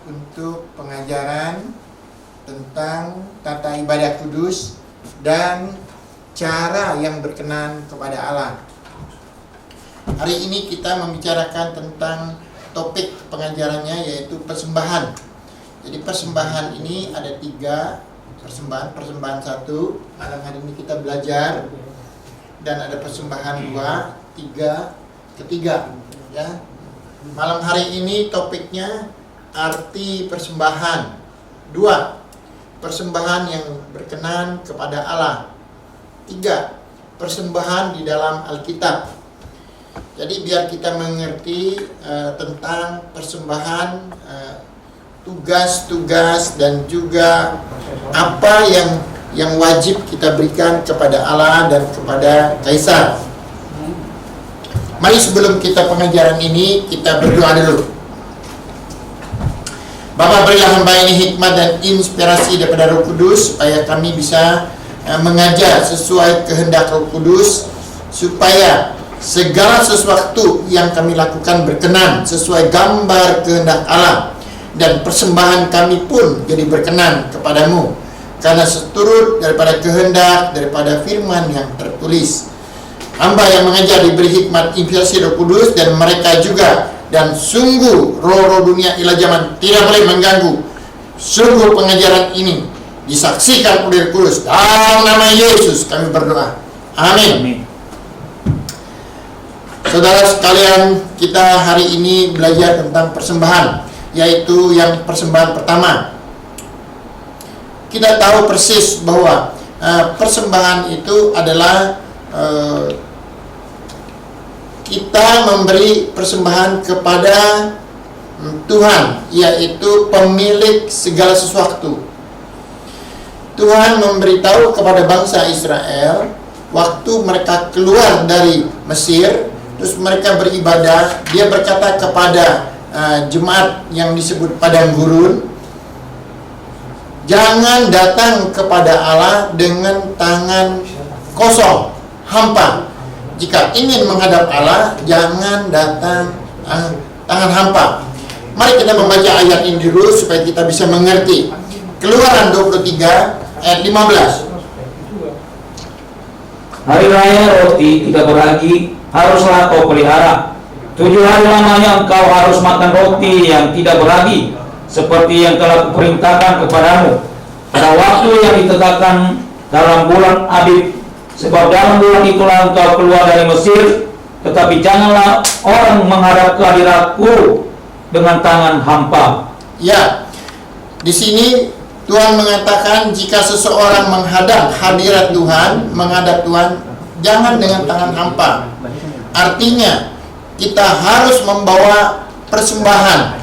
untuk pengajaran tentang tata ibadah kudus dan cara yang berkenan kepada Allah. Hari ini kita membicarakan tentang topik pengajarannya, yaitu persembahan. Jadi persembahan ini ada 3 persembahan. Persembahan 1 malam hari ini kita belajar, dan ada persembahan 2, 3, ketiga. Ya, malam hari ini topiknya arti persembahan. 2, persembahan yang berkenan kepada Allah. 3, persembahan di dalam Alkitab. Jadi biar kita mengerti tentang persembahan, tugas-tugas dan juga apa yang wajib kita berikan kepada Allah dan kepada Kaisar. Mari sebelum kita pengajaran ini, kita berdoa dulu. Bapa, berilah hamba ini hikmat dan inspirasi daripada Roh Kudus, supaya kami bisa mengajar sesuai kehendak Roh Kudus, supaya segala sesuatu yang kami lakukan berkenan sesuai gambar kehendak Allah, dan persembahan kami pun jadi berkenan kepadamu, karena seturut daripada kehendak daripada firman yang tertulis. Hamba yang mengajar diberi hikmat inspirasi Roh Kudus, dan mereka juga, dan sungguh roh-roh dunia ila zaman tidak boleh mengganggu. Sungguh pengajaran ini disaksikan oleh Roh Kudus. Dalam nama Yesus kami berdoa. Amin. Saudara sekalian, kita hari ini belajar tentang persembahan, yaitu yang persembahan pertama. Kita tahu persis bahwa persembahan itu adalah kita memberi persembahan kepada Tuhan, yaitu pemilik segala sesuatu. Tuhan memberitahu kepada bangsa Israel waktu mereka keluar dari Mesir, terus mereka beribadah. Dia berkata kepada jemaat yang disebut padang gurun, jangan datang kepada Allah dengan tangan kosong, hampa. Jika ingin menghadap Allah, jangan datang tangan hampa. Mari kita membaca ayat ini dulu supaya kita bisa mengerti. Keluaran 23 ayat 15. Hari raya roti tidak beragi haruslah kau pelihara. 7 hari lamanya engkau harus makan roti yang tidak beragi, seperti yang telah kuperintahkan kepadamu pada waktu yang ditetapkan dalam bulan Abib. Sebab dalam bulan itulah engkau keluar dari Mesir. Tetapi janganlah orang menghadap ke hadiratku dengan tangan hampa. Ya, di sini Tuhan mengatakan jika seseorang menghadap hadirat Tuhan, menghadap Tuhan, jangan dengan tangan hampa. Artinya kita harus membawa persembahan.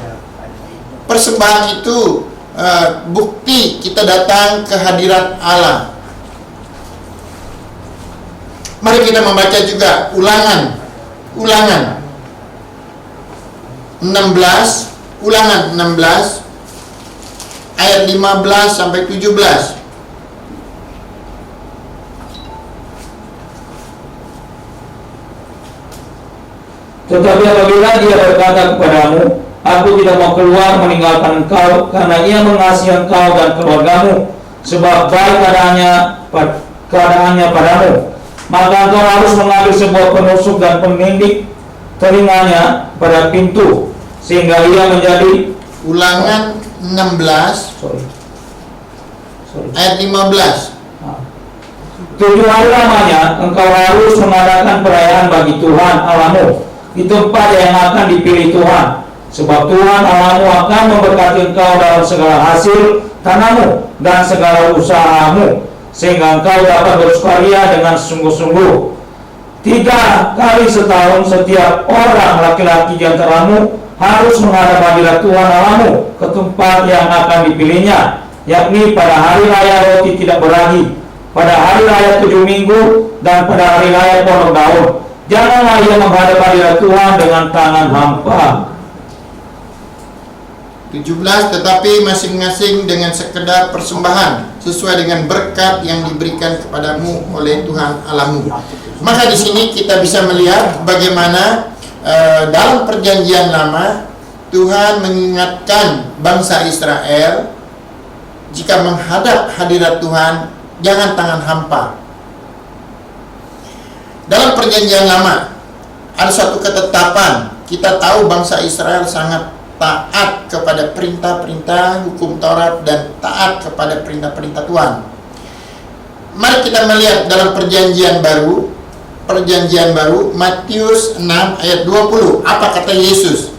Persembahan itu bukti kita datang ke hadirat Allah. Mari kita membaca juga Ulangan 16, Ulangan 16 ayat 15 sampai 17. Tetapi apabila dia berkata kepadamu, aku tidak mau keluar meninggalkan engkau, karena ia mengasihi engkau dan keluargamu, sebab baik keadaannya padamu, maka engkau harus mengambil sebuah penusuk dan pengindik telinganya pada pintu, sehingga ia menjadi. Ulangan 16 ayat 15. 7 hari lamanya engkau harus mengadakan perayaan bagi Tuhan Allahmu di tempat yang akan dipilih Tuhan, sebab Tuhan Allahmu akan memberkati engkau dalam segala hasil tanahmu dan segala usahamu, sehingga engkau dapat bersukaria dengan sungguh-sungguh. 3 kali setahun setiap orang laki-laki di antaramu harus menghadap hadirat Tuhan Allahmu ke tempat yang akan dipilihnya, yakni pada hari raya roti tidak beragi, pada hari raya 7 minggu, dan pada hari raya pondok daun. Janganlah ia menghadap hadirat Tuhan dengan tangan hampa. 17. Tetapi masing-masing dengan sekedar persembahan sesuai dengan berkat yang diberikan kepadamu oleh Tuhan Allahmu. Maka di sini kita bisa melihat bagaimana dalam perjanjian lama Tuhan mengingatkan bangsa Israel, jika menghadap hadirat Tuhan, jangan tangan hampa. Dalam perjanjian lama, ada satu ketetapan. Kita tahu bangsa Israel sangat taat kepada perintah-perintah hukum Taurat dan taat kepada perintah-perintah Tuhan. Mari kita melihat dalam perjanjian baru, Matius 6 ayat 20. Apa kata Yesus?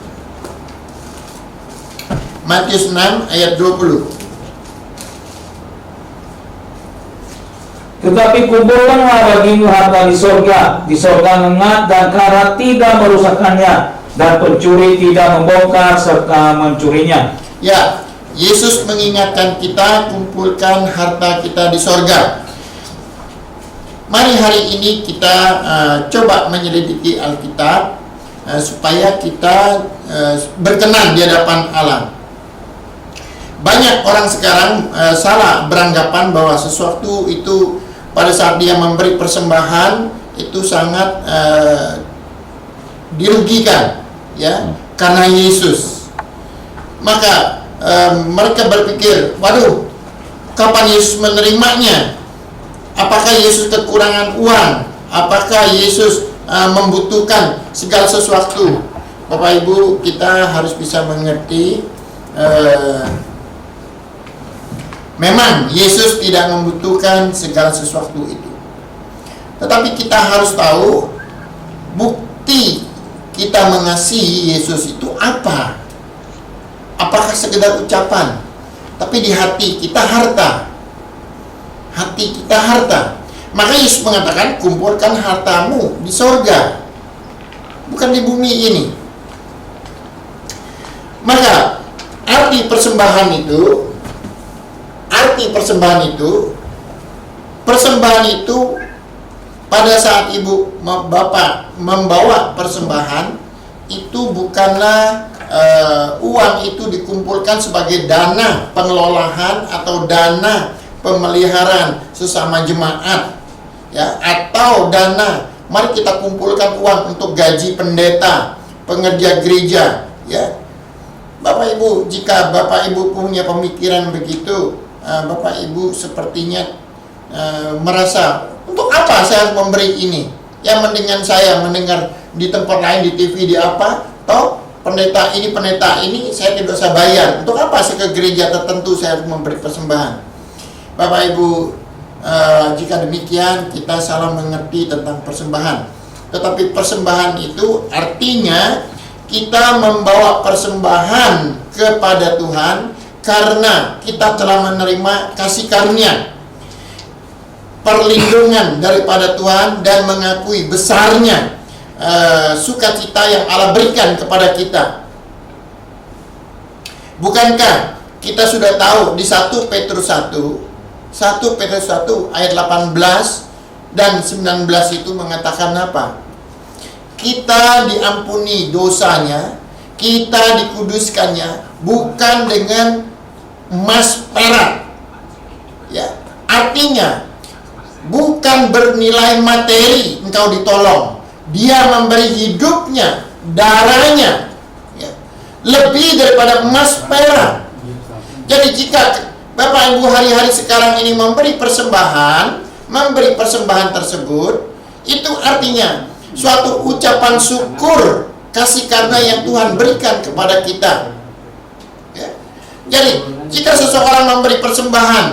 Matius 6 ayat 20. Tetapi kumpulkanlah bagimu harta di sorga ngengat dan karat tidak merusakkannya, dan pencuri tidak membongkar serta mencurinya. Ya, Yesus mengingatkan kita, kumpulkan harta kita di sorga. Mari hari ini kita coba menyelidiki Alkitab supaya kita berkenan di hadapan Allah. Banyak orang sekarang salah beranggapan bahwa sesuatu itu pada saat dia memberi persembahan itu sangat dirugikan, ya, karena Yesus. Maka mereka berpikir, waduh, kapan Yesus menerimanya? Apakah Yesus kekurangan uang? Apakah Yesus membutuhkan segala sesuatu? Bapak Ibu, kita harus bisa mengerti, memang Yesus tidak membutuhkan segala sesuatu itu. Tetapi kita harus tahu bukti kita mengasihi Yesus itu apa. Apakah sekedar ucapan? Tapi di hati kita harta. Hati kita harta. Maka Yesus mengatakan, kumpulkan hartamu di sorga, bukan di bumi ini. Maka arti persembahan itu pada saat ibu bapak membawa persembahan itu bukanlah uang itu dikumpulkan sebagai dana pengelolaan atau dana pemeliharaan sesama jemaat, ya, atau dana mari kita kumpulkan uang untuk gaji pendeta, pengerja gereja, ya. Bapak Ibu, jika Bapak Ibu punya pemikiran begitu, Bapak Ibu sepertinya merasa, untuk apa saya harus memberi ini? Ya, mendingan saya mendengar di tempat lain, di TV, di apa, toh pendeta ini saya tidak usah bayar. Untuk apa saya ke gereja tertentu saya harus memberi persembahan? Bapak Ibu, jika demikian kita salah mengerti tentang persembahan. Tetapi persembahan itu artinya kita membawa persembahan kepada Tuhan karena kita telah menerima kasih karunia, perlindungan daripada Tuhan, dan mengakui besarnya sukacita yang Allah berikan kepada kita. Bukankah kita sudah tahu di 1 Petrus 1 ayat 18 dan 19 itu mengatakan apa? Kita diampuni dosanya, kita dikuduskannya bukan dengan emas perak, ya. Artinya bukan bernilai materi engkau ditolong, dia memberi hidupnya, darahnya, ya, lebih daripada emas perak. Jadi jika Bapak Ibu hari-hari sekarang ini memberi persembahan tersebut, itu artinya suatu ucapan syukur kasih karunia yang Tuhan berikan kepada kita, ya. Jadi jika seseorang memberi persembahan,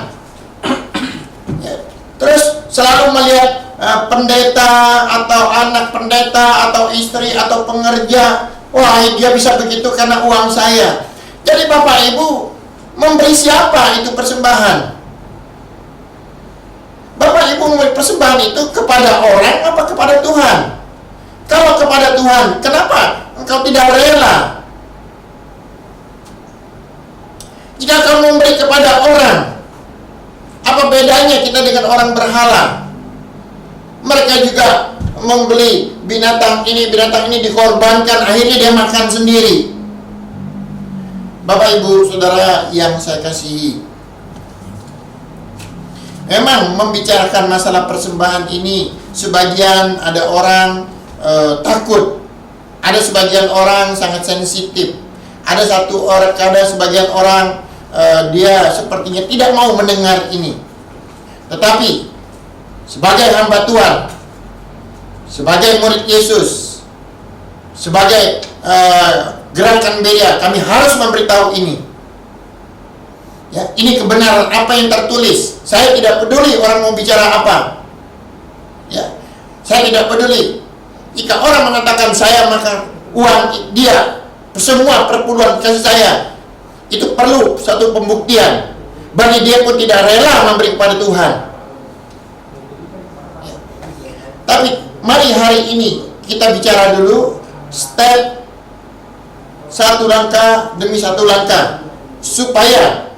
ya, terus selalu melihat pendeta atau anak pendeta atau istri atau pengerja, wah dia bisa begitu karena uang saya. Jadi Bapak Ibu, memberi siapa itu persembahan? Bapak Ibu memberi persembahan itu kepada orang apa kepada Tuhan? Kalau kepada Tuhan, kenapa engkau tidak rela? Jika kamu memberi kepada orang, apa bedanya kita dengan orang berhala? Mereka juga membeli binatang ini dikorbankan, akhirnya dia makan sendiri. Bapak Ibu Saudara yang saya kasihi, memang membicarakan masalah persembahan ini, sebagian ada orang takut, ada sebagian orang sangat sensitif. Ada sebagian orang dia sepertinya tidak mau mendengar ini. Tetapi sebagai hamba Tuhan, sebagai murid Yesus, sebagai gerakan Berea, kami harus memberitahu ini. Ya, ini kebenaran apa yang tertulis. Saya tidak peduli orang mau bicara apa. Ya, saya tidak peduli. Jika orang mengatakan saya maka uang dia, semua perpuluhan kasih saya, itu perlu satu pembuktian. Bagi dia pun tidak rela memberi kepada Tuhan. Ya. Tapi mari hari ini kita bicara dulu step satu langkah demi satu langkah supaya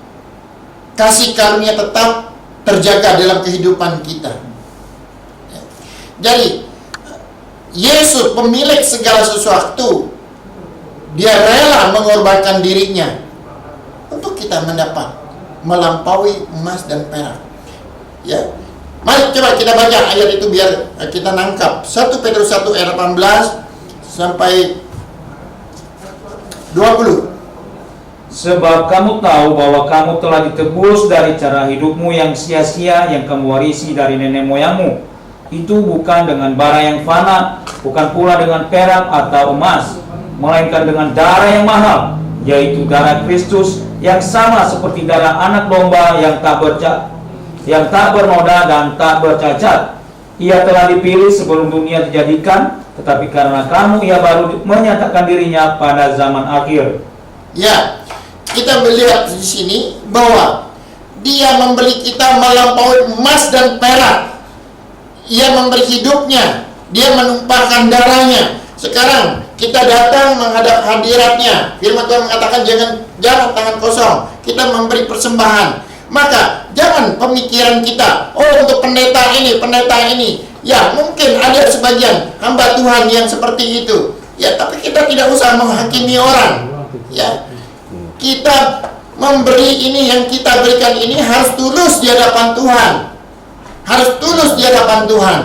kasih karunia tetap terjaga dalam kehidupan kita. Ya. Jadi Yesus pemilik segala sesuatu, dia rela mengorbankan dirinya untuk kita mendapat melampaui emas dan perak. Ya, mari coba kita baca ayat itu biar kita nangkap. 1 Petrus 1 ayat 18 sampai 20. Sebab kamu tahu bahwa kamu telah ditebus dari cara hidupmu yang sia-sia yang kamu warisi dari nenek moyangmu. Itu bukan dengan bara yang fana, bukan pula dengan perak atau emas, melainkan dengan darah yang mahal, yaitu darah Kristus yang sama seperti darah anak domba yang tak bernoda dan tak bercacat. Ia telah dipilih sebelum dunia dijadikan, tetapi karena kamu ia baru menyatakan dirinya pada zaman akhir. Ya, kita melihat di sini bahwa dia membeli kita melampaui emas dan perak. Ia memberi hidupnya, dia menumpahkan darahnya. Sekarang kita datang menghadap hadiratnya. Firman Tuhan mengatakan jangan tangan kosong. Kita memberi persembahan. Maka jangan pemikiran kita, oh untuk pendeta ini. Ya mungkin ada sebagian hamba Tuhan yang seperti itu. Ya tapi kita tidak usah menghakimi orang. Ya, kita memberi ini yang kita berikan ini harus tulus di hadapan Tuhan. Harus tulus di hadapan Tuhan.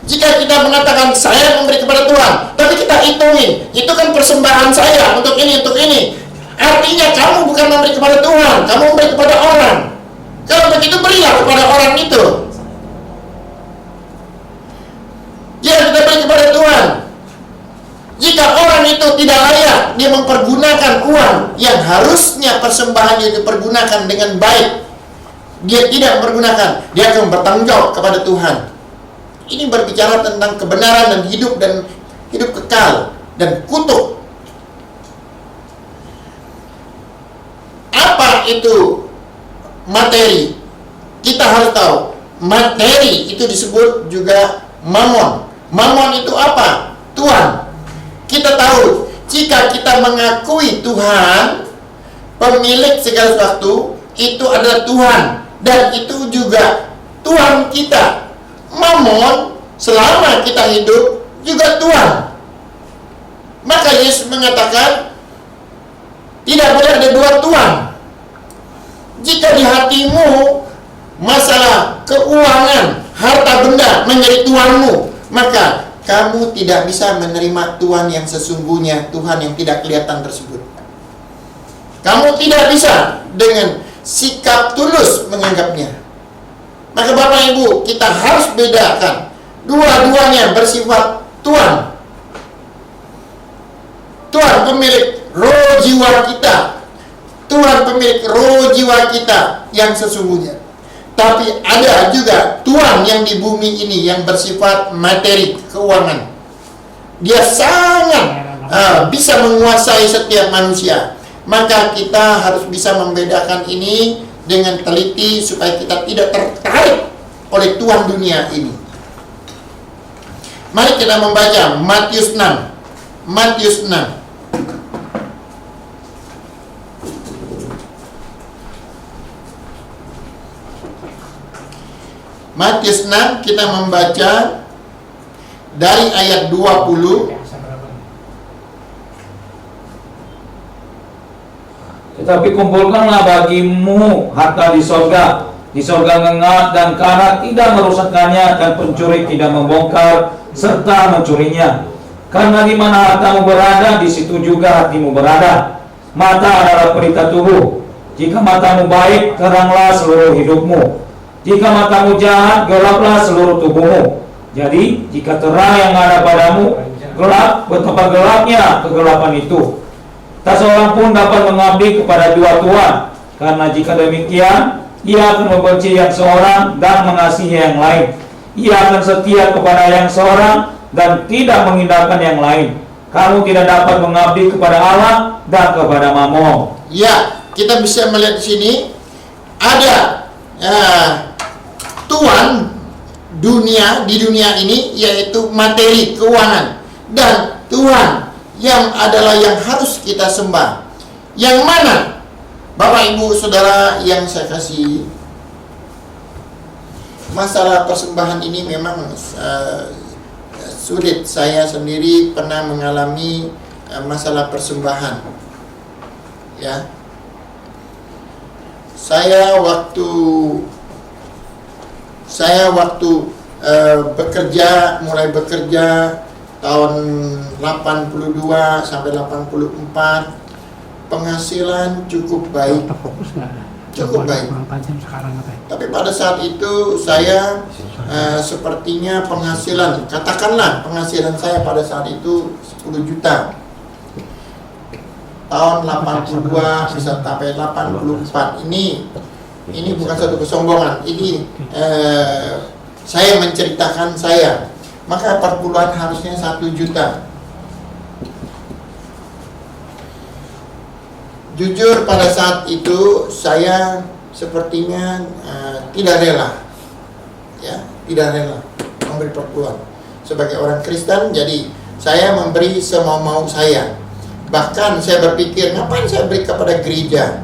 Jika kita mengatakan saya memberi kepada Tuhan, tapi kita hitungin, itu kan persembahan saya untuk ini. Artinya kamu bukan memberi kepada Tuhan, kamu memberi kepada orang. Kalau begitu berilah kepada orang itu. Ya kita beri kepada Tuhan. Jika orang itu tidak layak, dia mempergunakan uang yang harusnya persembahannya dipergunakan dengan baik, dia tidak mempergunakan, dia akan bertanggung jawab kepada Tuhan. Ini berbicara tentang kebenaran dan hidup kekal dan kutuk. Apa itu materi? Kita harus tahu, materi itu disebut juga mamon. Mamon itu apa? Tuhan. Kita tahu, jika kita mengakui Tuhan pemilik segala sesuatu, itu adalah Tuhan. Dan itu juga Tuhan kita. Mamon selama kita hidup juga Tuhan. Maka Yesus mengatakan tidak boleh ada dua Tuhan. Jika di hatimu masalah keuangan, harta benda menjadi Tuhanmu, maka kamu tidak bisa menerima Tuhan yang sesungguhnya, Tuhan yang tidak kelihatan tersebut. Kamu tidak bisa dengan sikap tulus menganggapnya. Maka Bapak Ibu, kita harus bedakan. Dua-duanya bersifat Tuhan. Tuhan pemilik roh jiwa kita. Tuhan pemilik roh jiwa kita yang sesungguhnya. Tapi ada juga Tuhan yang di bumi ini yang bersifat materi, keuangan. Dia sangat bisa menguasai setiap manusia. Maka kita harus bisa membedakan ini dengan teliti supaya kita tidak tertarik oleh Tuhan dunia ini. Mari kita membaca Matius 6. Matius 6. Matius 6 kita membaca dari ayat 20. Tetapi kumpulkanlah bagimu harta di sorga. Di sorga ngengat dan karat tidak merusakkannya, dan pencuri tidak membongkar serta mencurinya. Karena di mana hartamu berada, di situ juga hatimu berada. Mata adalah pelita tubuh. Jika matamu baik, teranglah seluruh hidupmu. Jika matamu jahat, gelaplah seluruh tubuhmu. Jadi, jika terang yang ada padamu gelap, betapa gelapnya kegelapan itu. Tak seorang pun dapat mengabdi kepada dua tuan, karena jika demikian, ia akan membenci yang seorang dan mengasihi yang lain. Ia akan setia kepada yang seorang dan tidak mengindahkan yang lain. Kamu tidak dapat mengabdi kepada Allah dan kepada Mamon. Ya, kita bisa melihat di sini ada tuan dunia di dunia ini, yaitu materi, keuangan, dan Tuhan yang adalah yang harus kita sembah. Yang mana, Bapak Ibu Saudara yang saya kasihi, masalah persembahan ini memang sulit. Saya sendiri pernah mengalami masalah persembahan. Ya, saya waktu mulai bekerja tahun 82 sampai 84, penghasilan cukup baik. Cukup baik. Tapi pada saat itu saya sepertinya penghasilan, katakanlah penghasilan saya pada saat itu 10 juta. Tahun 82 bisa sampai 84. Ini bukan satu kesombongan. Ini saya menceritakan saya. Maka perpuluhan harusnya 1 juta. Jujur pada saat itu saya sepertinya tidak rela, ya, tidak rela memberi perpuluhan sebagai orang Kristen. Jadi saya memberi semau-mau saya. Bahkan saya berpikir, ngapain saya beri kepada gereja?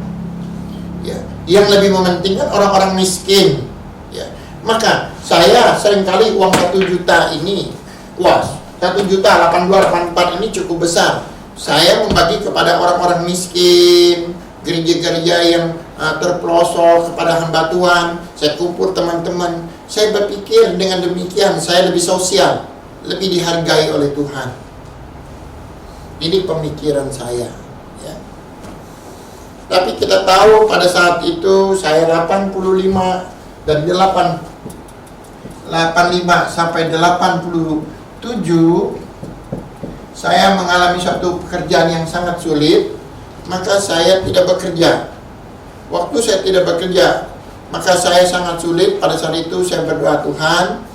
Ya, yang lebih mementingkan orang-orang miskin. Ya, maka saya seringkali uang 1 juta ini, 1 juta 82, 84 ini cukup besar. Saya membagi kepada orang-orang miskin, gereja-gereja yang terpelosok, kepada hamba Tuhan. Saya kumpul teman-teman. Saya berpikir dengan demikian saya lebih sosial, lebih dihargai oleh Tuhan. Ini pemikiran saya, ya. Tapi kita tahu pada saat itu saya 85 dari 85 sampai 87 saya mengalami suatu pekerjaan yang sangat sulit, maka saya tidak bekerja. Waktu saya tidak bekerja, maka saya sangat sulit. Pada saat itu saya berdoa, Tuhan,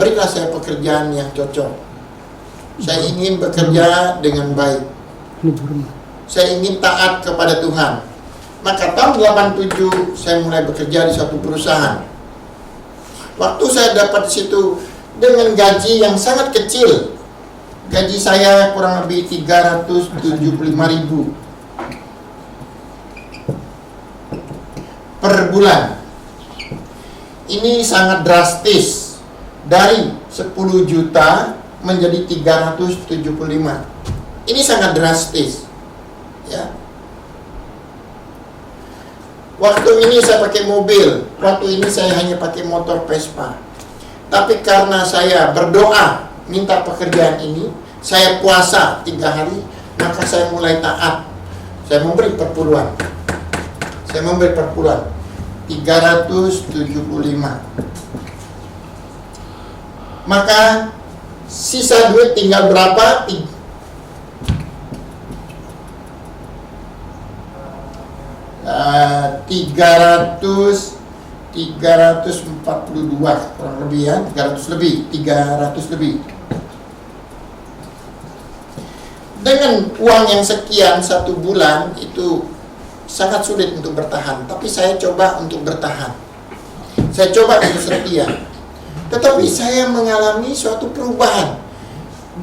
berilah saya pekerjaan yang cocok. Saya ingin bekerja dengan baik. Saya ingin taat kepada Tuhan. Maka tahun 87 saya mulai bekerja di suatu perusahaan. Waktu saya dapat di situ dengan gaji yang sangat kecil. Gaji saya kurang lebih 375.000 per bulan. Ini sangat drastis, dari 10 juta menjadi 375. Ini sangat drastis, ya. Waktu ini saya pakai mobil, waktu ini saya hanya pakai motor Vespa. Tapi karena saya berdoa minta pekerjaan ini, saya puasa 3 hari, maka saya mulai taat. Saya memberi perpuluhan. 375. Maka sisa duit tinggal berapa? 342 kurang lebih, ya, 300 lebih. Dengan uang yang sekian satu bulan itu sangat sulit untuk bertahan. Tapi saya coba untuk bertahan. Saya coba untuk setia. Tetapi saya mengalami suatu perubahan.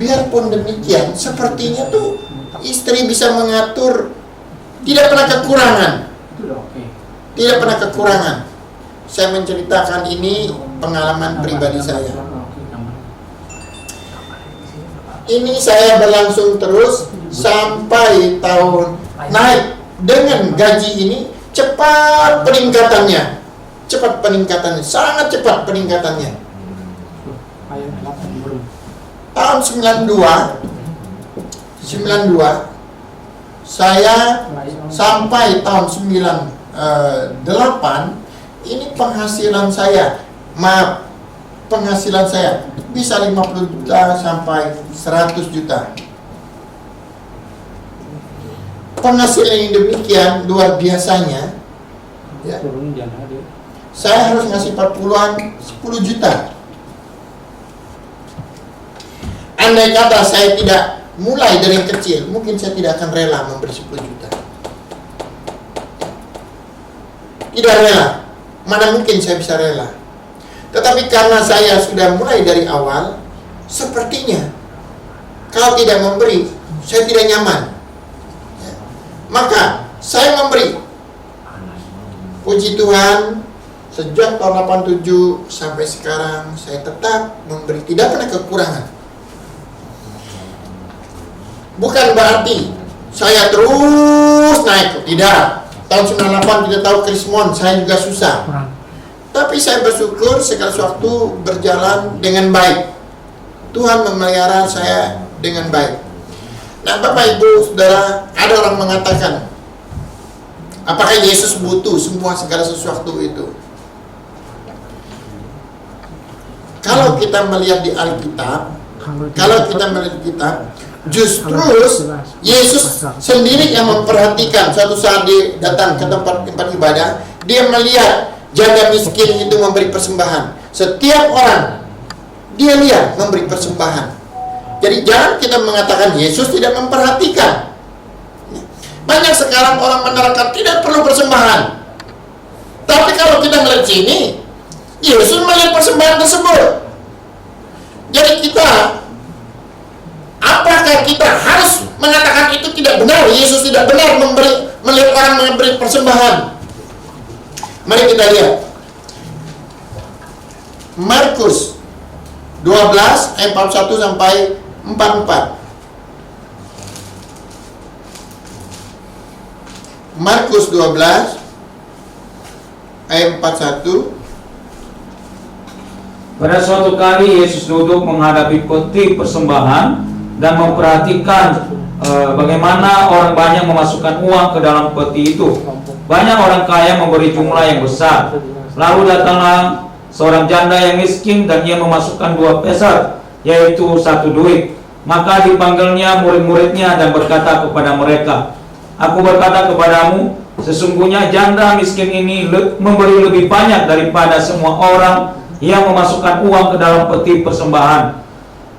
Biarpun demikian, sepertinya tuh istri bisa mengatur, tidak pernah kekurangan. Tidak pernah kekurangan. Saya menceritakan ini pengalaman pribadi saya. Ini saya berlangsung terus sampai tahun naik. Dengan gaji ini cepat peningkatannya. Sangat cepat peningkatannya. Tahun 92 92, saya sampai tahun 98, ini penghasilan saya, penghasilan saya bisa 50 juta sampai 100 juta. Penghasilan yang demikian luar biasanya, ya, saya harus ngasih perpuluhan 10 juta. Andai kata saya tidak mulai dari yang kecil, mungkin saya tidak akan rela memberi 10 juta. Tidak rela. Mana mungkin saya bisa rela. Tetapi karena saya sudah mulai dari awal, sepertinya kalau tidak memberi, saya tidak nyaman. Ya. Maka saya memberi. Puji Tuhan, sejak tahun 87 sampai sekarang saya tetap memberi, tidak pernah kekurangan. Bukan berarti saya terus naik, tidak. Tahun 98 kita tahu Krismon, saya juga susah. Tapi saya bersyukur segala sesuatu berjalan dengan baik. Tuhan memelihara saya dengan baik. Nah, Bapak Ibu Saudara, ada orang mengatakan, apakah Yesus butuh semua segala sesuatu itu? Kalau kita melihat di Alkitab, justru Yesus sendiri yang memperhatikan. Suatu saat dia datang ke tempat ibadah, dia melihat janda miskin itu memberi persembahan. Setiap orang dia lihat memberi persembahan. Jadi jangan kita mengatakan Yesus tidak memperhatikan. Banyak sekarang orang menerangkan tidak perlu persembahan. Tapi kalau kita melihat sini, Yesus melihat persembahan tersebut. Jadi apakah kita harus mengatakan itu tidak benar? Yesus tidak benar melihat orang memberi persembahan. Mari kita lihat Markus 12 ayat 41 sampai 44. Markus 12 ayat 41. Pada suatu kali Yesus duduk menghadapi peti persembahan dan memperhatikan bagaimana orang banyak memasukkan uang ke dalam peti itu. Banyak orang kaya memberi jumlah yang besar. Lalu datanglah seorang janda yang miskin dan ia memasukkan 2 peser, yaitu 1 duit. Maka dipanggilnya murid-muridnya dan berkata kepada mereka, "Aku berkata kepadamu, sesungguhnya janda miskin ini memberi lebih banyak daripada semua orang yang memasukkan uang ke dalam peti persembahan.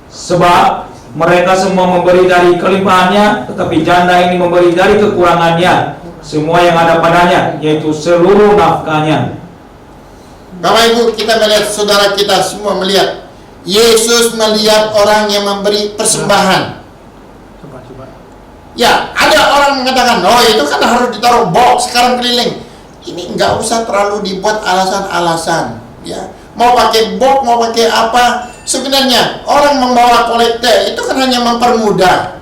Sebab mereka semua memberi dari kelimpahannya, tetapi janda ini memberi dari kekurangannya, semua yang ada padanya, yaitu seluruh nafkahnya." Bapak Ibu, kita melihat, saudara kita semua melihat, Yesus melihat orang yang memberi persembahan. Ya, ada orang mengatakan, oh itu kan harus ditaruh box sekarang keliling. Ini nggak usah terlalu dibuat alasan-alasan. Ya, mau pakai box, mau pakai apa? Sebenarnya orang membawa kolekte itu kan hanya mempermudah.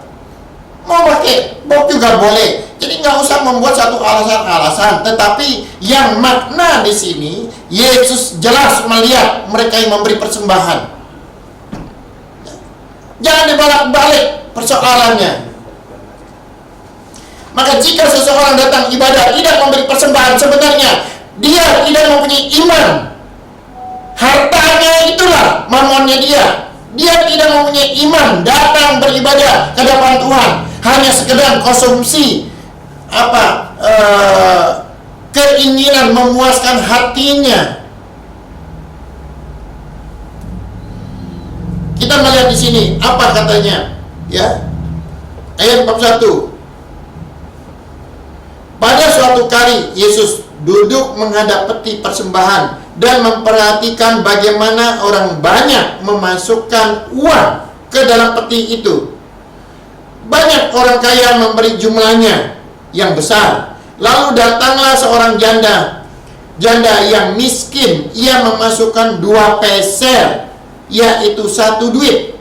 Mau pakai box juga boleh. Jadi nggak usah membuat satu alasan-alasan. Tetapi yang makna di sini, Yesus jelas melihat mereka yang memberi persembahan. Jangan dibalik-balik persoalannya. Maka jika seseorang datang ibadah tidak memberi persembahan, sebenarnya dia tidak mempunyai iman. Hartanya itulah mamonnya dia. Dia tidak mempunyai iman datang beribadah ke hadapan Tuhan, hanya sekedar konsumsi keinginan memuaskan hatinya. Kita melihat di sini apa katanya, ya, ayat 41. Pada suatu kali Yesus duduk menghadap peti persembahan dan memperhatikan bagaimana orang banyak memasukkan uang ke dalam peti itu. Banyak orang kaya memberi jumlahnya yang besar. Lalu datanglah seorang janda yang miskin. Ia memasukkan 2 peser, yaitu 1 duit.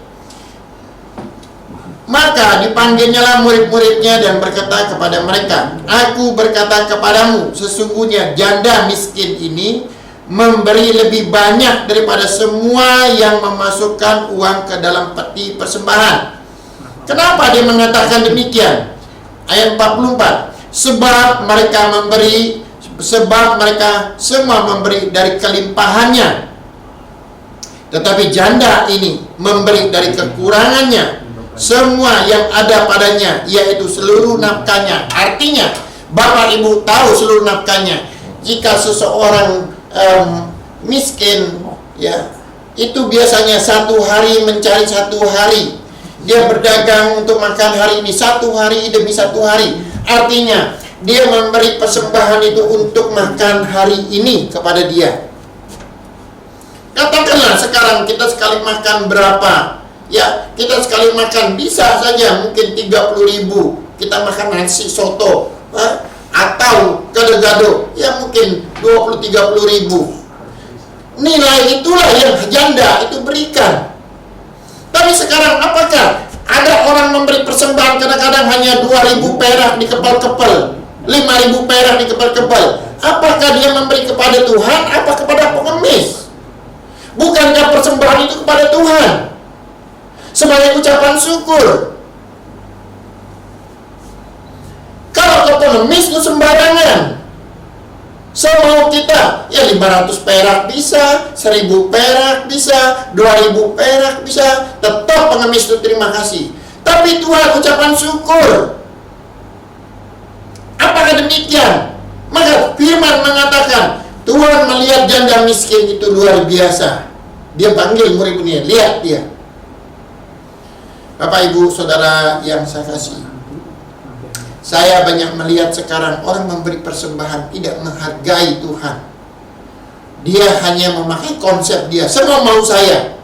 Maka dipanggilnyalah murid-muridnya dan berkata kepada mereka, "Aku berkata kepadamu, sesungguhnya janda miskin ini memberi lebih banyak daripada semua yang memasukkan uang ke dalam peti persembahan. Kenapa dia mengatakan demikian? Ayat 44. Sebab mereka semua memberi dari kelimpahannya, tetapi janda ini memberi dari kekurangannya semua yang ada padanya, yaitu seluruh nafkahnya. Artinya, Bapak Ibu tahu seluruh nafkahnya. Jika seseorang miskin, ya, itu biasanya satu hari mencari satu hari. Dia berdagang untuk makan hari ini, satu hari demi satu hari. Artinya, dia memberi persembahan itu untuk makan hari ini kepada dia. Katakanlah sekarang kita sekali makan berapa? Ya, kita sekali makan bisa saja mungkin 30.000. Kita makan nasi soto, atau gado-gado, ya mungkin 20-30.000. Nilai itulah yang janda itu berikan. Tapi sekarang apakah ada orang memberi persembahan kadang-kadang hanya 2.000 perak di kepal-kepal, 5.000 perak di kepal-kepal? Apakah dia memberi kepada Tuhan apa kepada pengemis? Bukankah persembahan itu kepada Tuhan sebagai ucapan syukur? Kalau ke pengemis itu sembarangan. Semau kita, ya 500 perak bisa, 1.000 perak bisa, 2.000 perak bisa, tetap pengemis itu terima kasih. Tapi Tuhan ucapan syukur. Apakah demikian? Maka firman mengatakan, Tuhan melihat janda miskin itu luar biasa. Dia panggil murid-muridnya, lihat dia. Bapak Ibu Saudara yang saya kasih, saya banyak melihat sekarang orang memberi persembahan tidak menghargai Tuhan. Dia hanya memakai konsep dia, semua mau saya.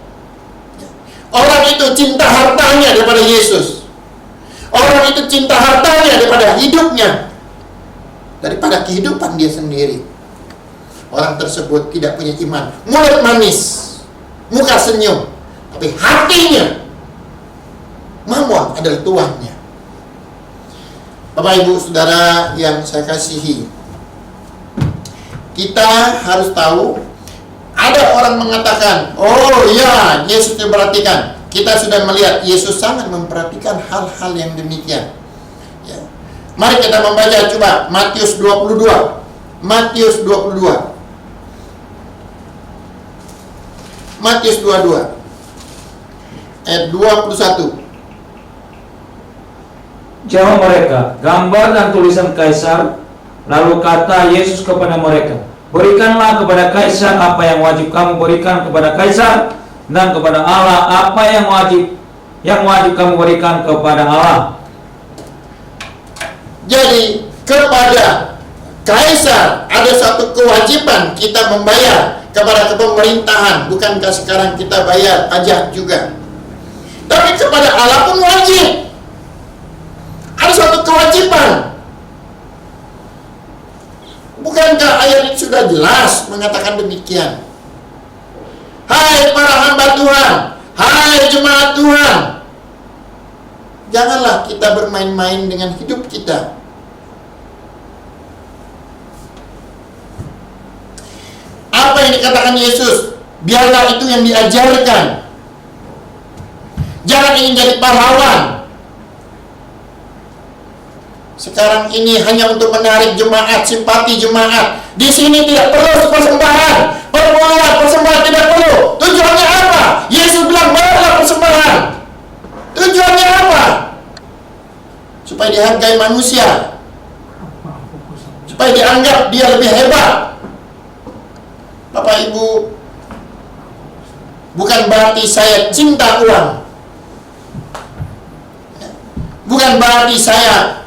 Orang itu cinta hartanya daripada Yesus. Orang itu cinta hartanya daripada hidupnya, daripada kehidupan dia sendiri. Orang tersebut tidak punya iman. Mulut manis, muka senyum, tapi hatinya mamon adalah tuannya. Bapak Ibu Saudara yang saya kasihi, kita harus tahu, ada orang mengatakan, oh ya, Yesus diperhatikan. Kita sudah melihat Yesus sangat memperhatikan hal-hal yang demikian, ya. Mari kita membaca coba Matius 22. Matius 22. Matius 22 ayat 21. Jawab mereka, gambar dan tulisan Kaisar. Lalu kata Yesus kepada mereka, berikanlah kepada Kaisar apa yang wajib kamu berikan kepada Kaisar, dan kepada Allah apa yang wajib kamu berikan kepada Allah. Jadi kepada Kaisar ada satu kewajiban kita membayar kepada pemerintahan. Bukankah sekarang kita bayar pajak juga? Tapi kepada Allah pun wajib. Ada suatu kewajiban. Bukankah ayat ini sudah jelas mengatakan demikian? Hai para hamba Tuhan, hai jemaat Tuhan, janganlah kita bermain-main dengan hidup kita. Apa yang dikatakan Yesus, biarlah itu yang diajarkan. Jangan ingin jadi pahlawan. Sekarang ini hanya untuk menarik jemaat, simpati jemaat. Di sini tidak perlu persembahan, persembahan tidak perlu. Tujuannya apa? Yesus bilang bawalah persembahan. Tujuannya apa? Supaya dihargai manusia, supaya dianggap dia lebih hebat. Bapak Ibu, bukan berarti saya cinta uang. Bukan berarti saya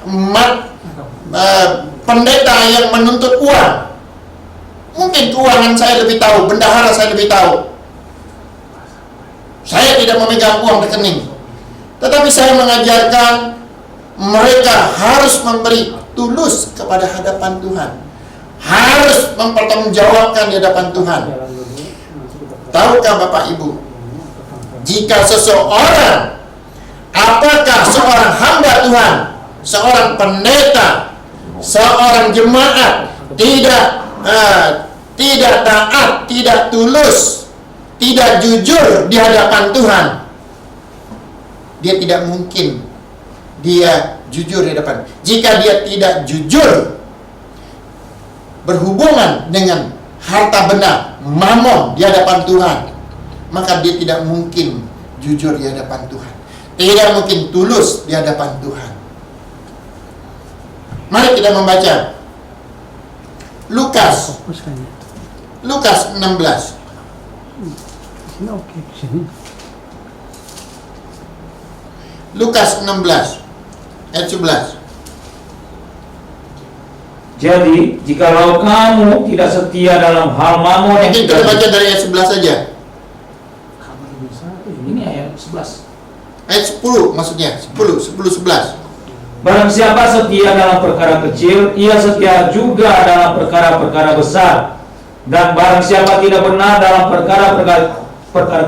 pendeta yang menuntut uang. Mungkin keuangan saya lebih tahu, bendahara saya lebih tahu. Saya tidak memegang uang rekening. Tetapi saya mengajarkan mereka harus memberi tulus kepada hadapan Tuhan. Harus mempertanggungjawabkan di hadapan Tuhan. Tahukah Bapak Ibu, jika seseorang, apakah seorang hamba Tuhan, seorang pendeta, seorang jemaat tidak taat, tidak tulus, tidak jujur di hadapan Tuhan, dia tidak mungkin dia jujur di depan. Jika dia tidak jujur berhubungan dengan harta benda, mamon di hadapan Tuhan, maka dia tidak mungkin jujur di hadapan Tuhan. Tidak mungkin tulus di hadapan Tuhan. Mari kita membaca Lukas 16. Lukas 16 ayat 11. Jadi, jikalau kamu tidak setia dalam hal mamon yang Mungkin kita baca dari ayat 11 saja. Ini ayat 11. Ayat 10 maksudnya, 11. Barang siapa setia dalam perkara kecil, ia setia juga dalam perkara-perkara besar. Dan barang siapa tidak benar dalam perkara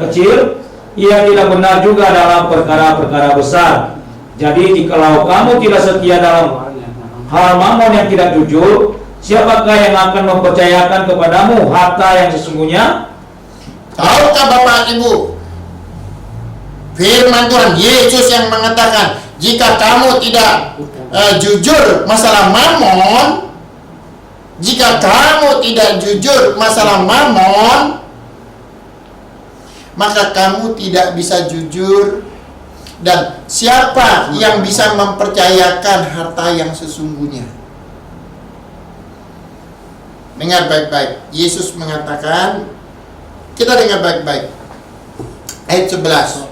kecil, ia tidak benar juga dalam perkara-perkara besar. Jadi jikalau kamu tidak setia dalam hal mamon yang tidak jujur, siapakah yang akan mempercayakan kepadamu harta yang sesungguhnya? Tahukah Bapak Ibu, firman Tuhan Yesus yang mengatakan, jika kamu tidak jujur masalah mamon, jika kamu tidak jujur masalah mamon, maka kamu tidak bisa jujur. Dan siapa yang bisa mempercayakan harta yang sesungguhnya? Dengar baik-baik. Yesus mengatakan, kita dengar baik-baik. Ayat 11.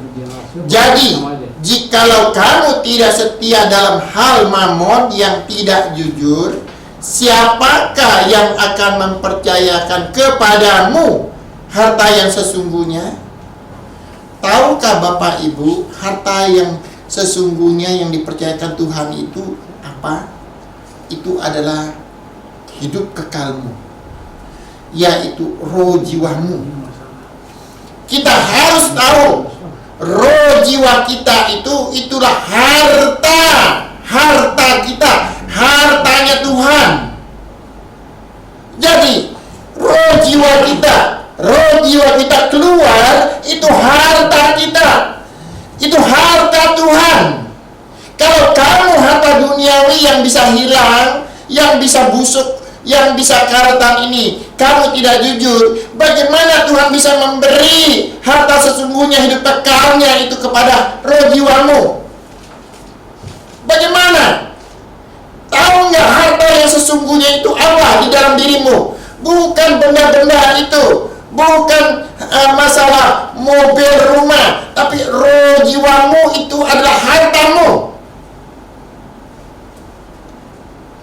Jadi, jikalau kamu tidak setia dalam hal mamon yang tidak jujur, siapakah yang akan mempercayakan kepadamu harta yang sesungguhnya? Tahukah Bapak Ibu, harta yang sesungguhnya yang dipercayakan Tuhan itu apa? Itu adalah hidup kekalmu, yaitu roh jiwamu. Kita harus tahu, roh jiwa kita itulah harta kita, hartanya Tuhan. Jadi, roh jiwa kita keluar, itu harta kita, itu harta Tuhan. Kalau kamu harta duniawi yang bisa hilang, yang bisa busuk, yang bisa karatan ini, kamu tidak jujur, bagaimana Tuhan bisa memberi harta sesungguhnya, hidup kekalnya itu kepada roh jiwamu? Bagaimana? Tahu nggak harta yang sesungguhnya itu apa di dalam dirimu? Bukan benda-benda itu, bukan masalah mobil, rumah, tapi roh jiwamu itu adalah hartamu.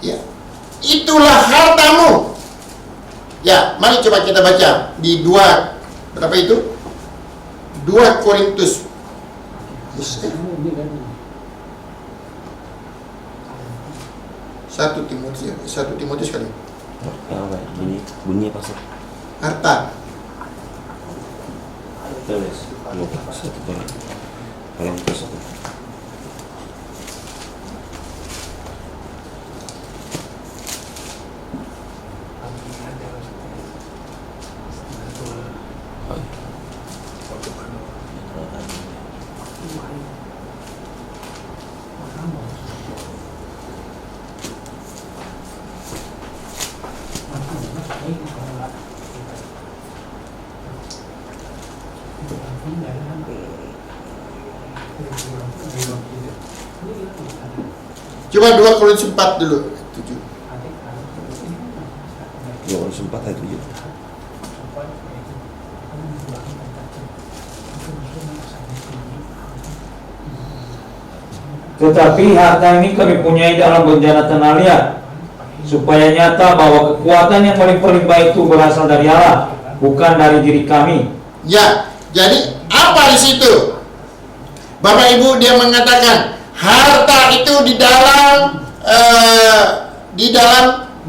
Ya, itulah hartamu. Ya, mari coba kita baca di 2, berapa itu? 2 Korintus. 1 Timotius kali. Bunyi pasal Harta. tulis satu Korintus 1. Coba 2 Korintus 4 dulu. 7. 2 Korintus 4 ayat 7. Tetapi harta ini kami punyai dalam bencana tanah liat, supaya nyata bahwa kekuatan yang melimpah-limpah itu berasal dari Allah, bukan dari diri kami. Ya, jadi apa di situ? Bapak Ibu, dia mengatakan harta itu di dalam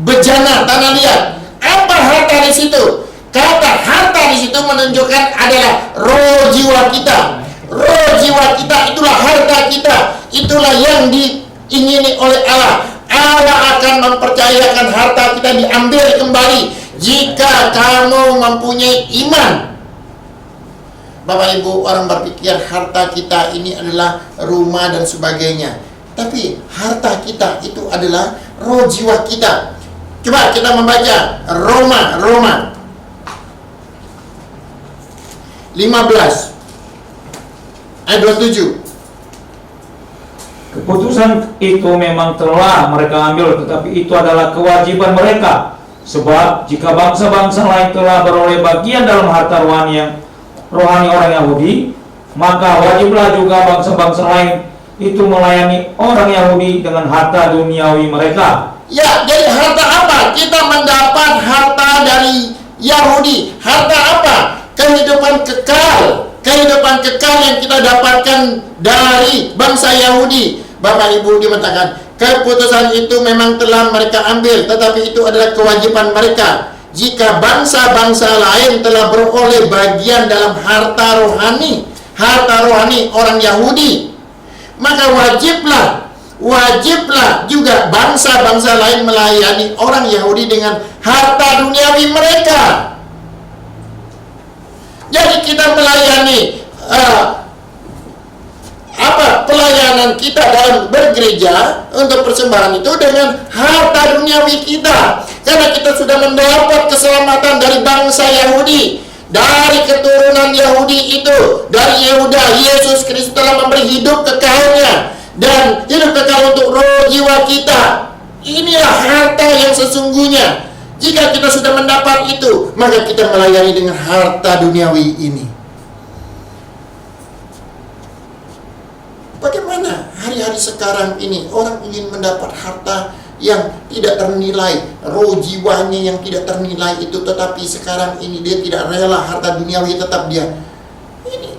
bejana tanah liat. Apa harta di situ? Kata harta di situ menunjukkan adalah roh jiwa kita. Roh jiwa kita itulah harta kita. Itulah yang diingini oleh Allah. Allah akan mempercayakan harta kita diambil kembali jika kamu mempunyai iman. Bapak Ibu, orang berpikir harta kita ini adalah rumah dan sebagainya. Tapi harta kita itu adalah roh jiwa kita. Coba kita membaca Roma 15 ayat 27. Keputusan itu memang telah mereka ambil, tetapi itu adalah kewajiban mereka. Sebab jika bangsa-bangsa lain telah beroleh bagian dalam harta rohani orang Yahudi, maka wajiblah juga bangsa-bangsa lain itu melayani orang Yahudi dengan harta duniawi mereka. Ya, jadi harta apa? Kita mendapat harta dari Yahudi. Harta apa? Kehidupan kekal. Kehidupan kekal yang kita dapatkan dari bangsa Yahudi. Bapak Ibu dikatakan, keputusan itu memang telah mereka ambil, tetapi itu adalah kewajiban mereka. Jika bangsa-bangsa lain telah beroleh bagian dalam harta rohani orang Yahudi, maka wajiblah juga bangsa-bangsa lain melayani orang Yahudi dengan harta duniawi mereka. Jadi kita melayani pelayanan kita dalam bergereja untuk persembahan itu dengan harta duniawi kita, karena kita sudah mendapat keselamatan dari bangsa Yahudi, dari keturunan Yahudi itu, dari Yehuda. Yesus Kristus telah memberi hidup kekalnya dan hidup kekal untuk roh jiwa kita. Inilah harta yang sesungguhnya. Jika kita sudah mendapat itu, maka kita melayani dengan harta duniawi ini. Bagaimana hari-hari sekarang ini orang ingin mendapat harta yang tidak ternilai, roh jiwanya yang tidak ternilai itu, tetapi sekarang ini dia tidak rela harta duniawi tetap dia. Ini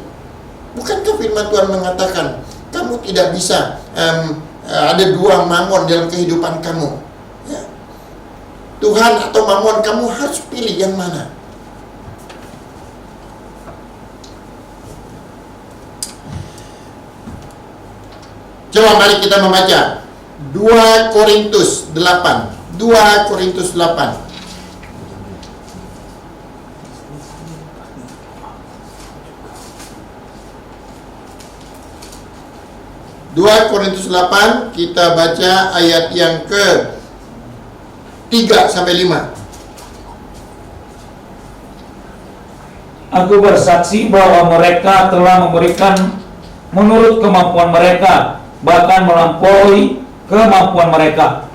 bukankah firman Tuhan mengatakan kamu tidak bisa ada dua mamon dalam kehidupan kamu? Ya. Tuhan atau mamon, kamu harus pilih yang mana? Coba mari kita membaca 2 Korintus 8. 2 Korintus 8. 2 Korintus 8, kita baca ayat yang ke 3 sampai 5. Aku bersaksi bahwa mereka telah memberikan menurut kemampuan mereka, bahkan melampaui kemampuan mereka.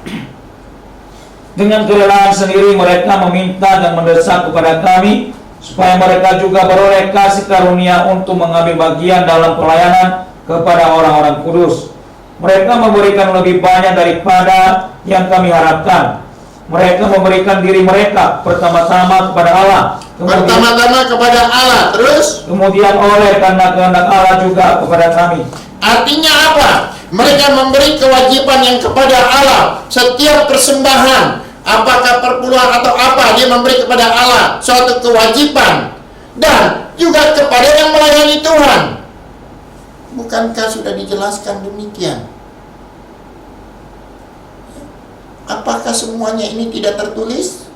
Dengan kerelaan sendiri mereka meminta dan mendesak kepada kami supaya mereka juga beroleh kasih karunia untuk mengambil bagian dalam pelayanan kepada orang-orang kudus. Mereka memberikan lebih banyak daripada yang kami harapkan. Mereka memberikan diri mereka pertama-tama kepada Allah, terus kemudian oleh karena kehendak Allah juga kepada kami. Artinya apa? Mereka memberi kewajiban yang kepada Allah. Setiap persembahan, apakah perpuluhan atau apa, dia memberi kepada Allah suatu kewajiban, dan juga kepada yang melayani Tuhan. Bukankah sudah dijelaskan demikian? Apakah semuanya ini tidak tertulis?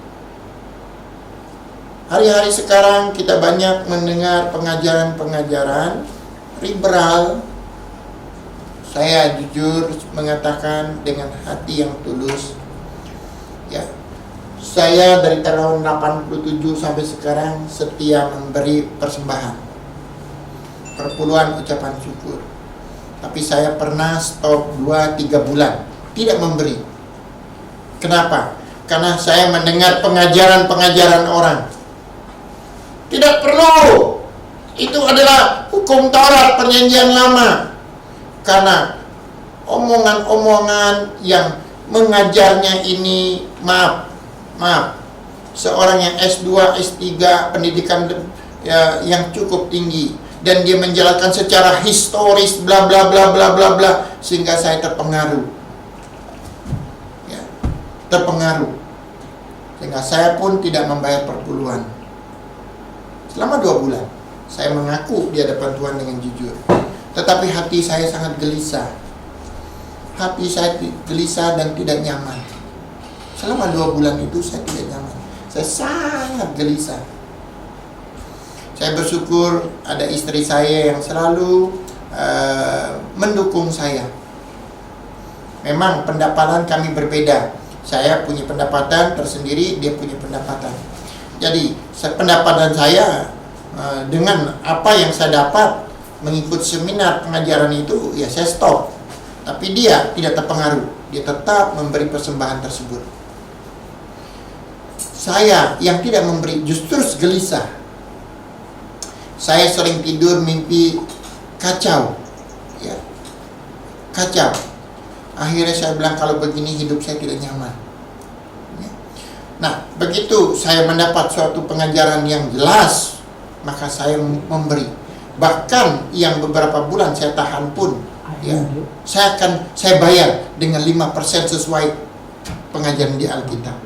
Hari-hari sekarang kita banyak mendengar pengajaran-pengajaran liberal. Saya jujur mengatakan dengan hati yang tulus, ya, saya dari tahun 87 sampai sekarang setia memberi persembahan, perpuluhan, ucapan syukur. Tapi saya pernah stop 2-3 bulan tidak memberi. Kenapa? Karena saya mendengar pengajaran-pengajaran orang. Tidak perlu. Itu adalah hukum Taurat perjanjian lama. Karena omongan-omongan yang mengajarnya ini, maaf, seorang yang S2, S3, pendidikan yang cukup tinggi, dan dia menjelaskan secara historis bla bla bla bla bla bla, sehingga saya terpengaruh, sehingga saya pun tidak membayar perpuluhan selama 2 bulan. Saya mengaku di hadapan Tuhan dengan jujur, tetapi hati saya sangat gelisah. Hati saya gelisah dan tidak nyaman. Selama 2 bulan itu saya tidak nyaman. Saya sangat gelisah. Saya bersyukur ada istri saya yang selalu mendukung saya. Memang pendapatan kami berbeda. Saya punya pendapatan tersendiri, dia punya pendapatan. Jadi pendapatan saya dengan apa yang saya dapat mengikut seminar pengajaran itu, ya saya stop. Tapi dia tidak terpengaruh, dia tetap memberi persembahan tersebut. Saya yang tidak memberi justru gelisah. Saya sering tidur mimpi kacau, ya, kacau. Akhirnya saya bilang, kalau begini hidup saya tidak nyaman. Ya. Nah, begitu saya mendapat suatu pengajaran yang jelas, maka saya memberi. Bahkan yang beberapa bulan saya tahan pun, ya, saya bayar dengan 5% sesuai pengajaran di Alkitab.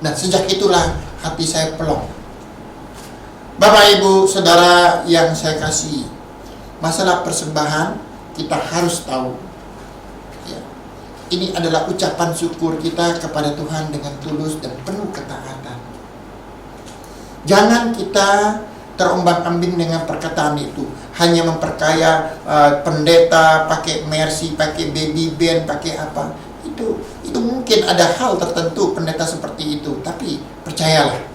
Nah, sejak itulah hati saya pelong. Bapak, Ibu, Saudara yang saya kasihi, masalah persembahan kita harus tahu, ya, ini adalah ucapan syukur kita kepada Tuhan dengan tulus dan penuh ketaatan. Jangan kita terombang-ambing dengan perkataan itu, hanya memperkaya pendeta, pakai mercy, pakai baby band, pakai apa. Itu mungkin ada hal tertentu pendeta seperti itu, tapi percayalah,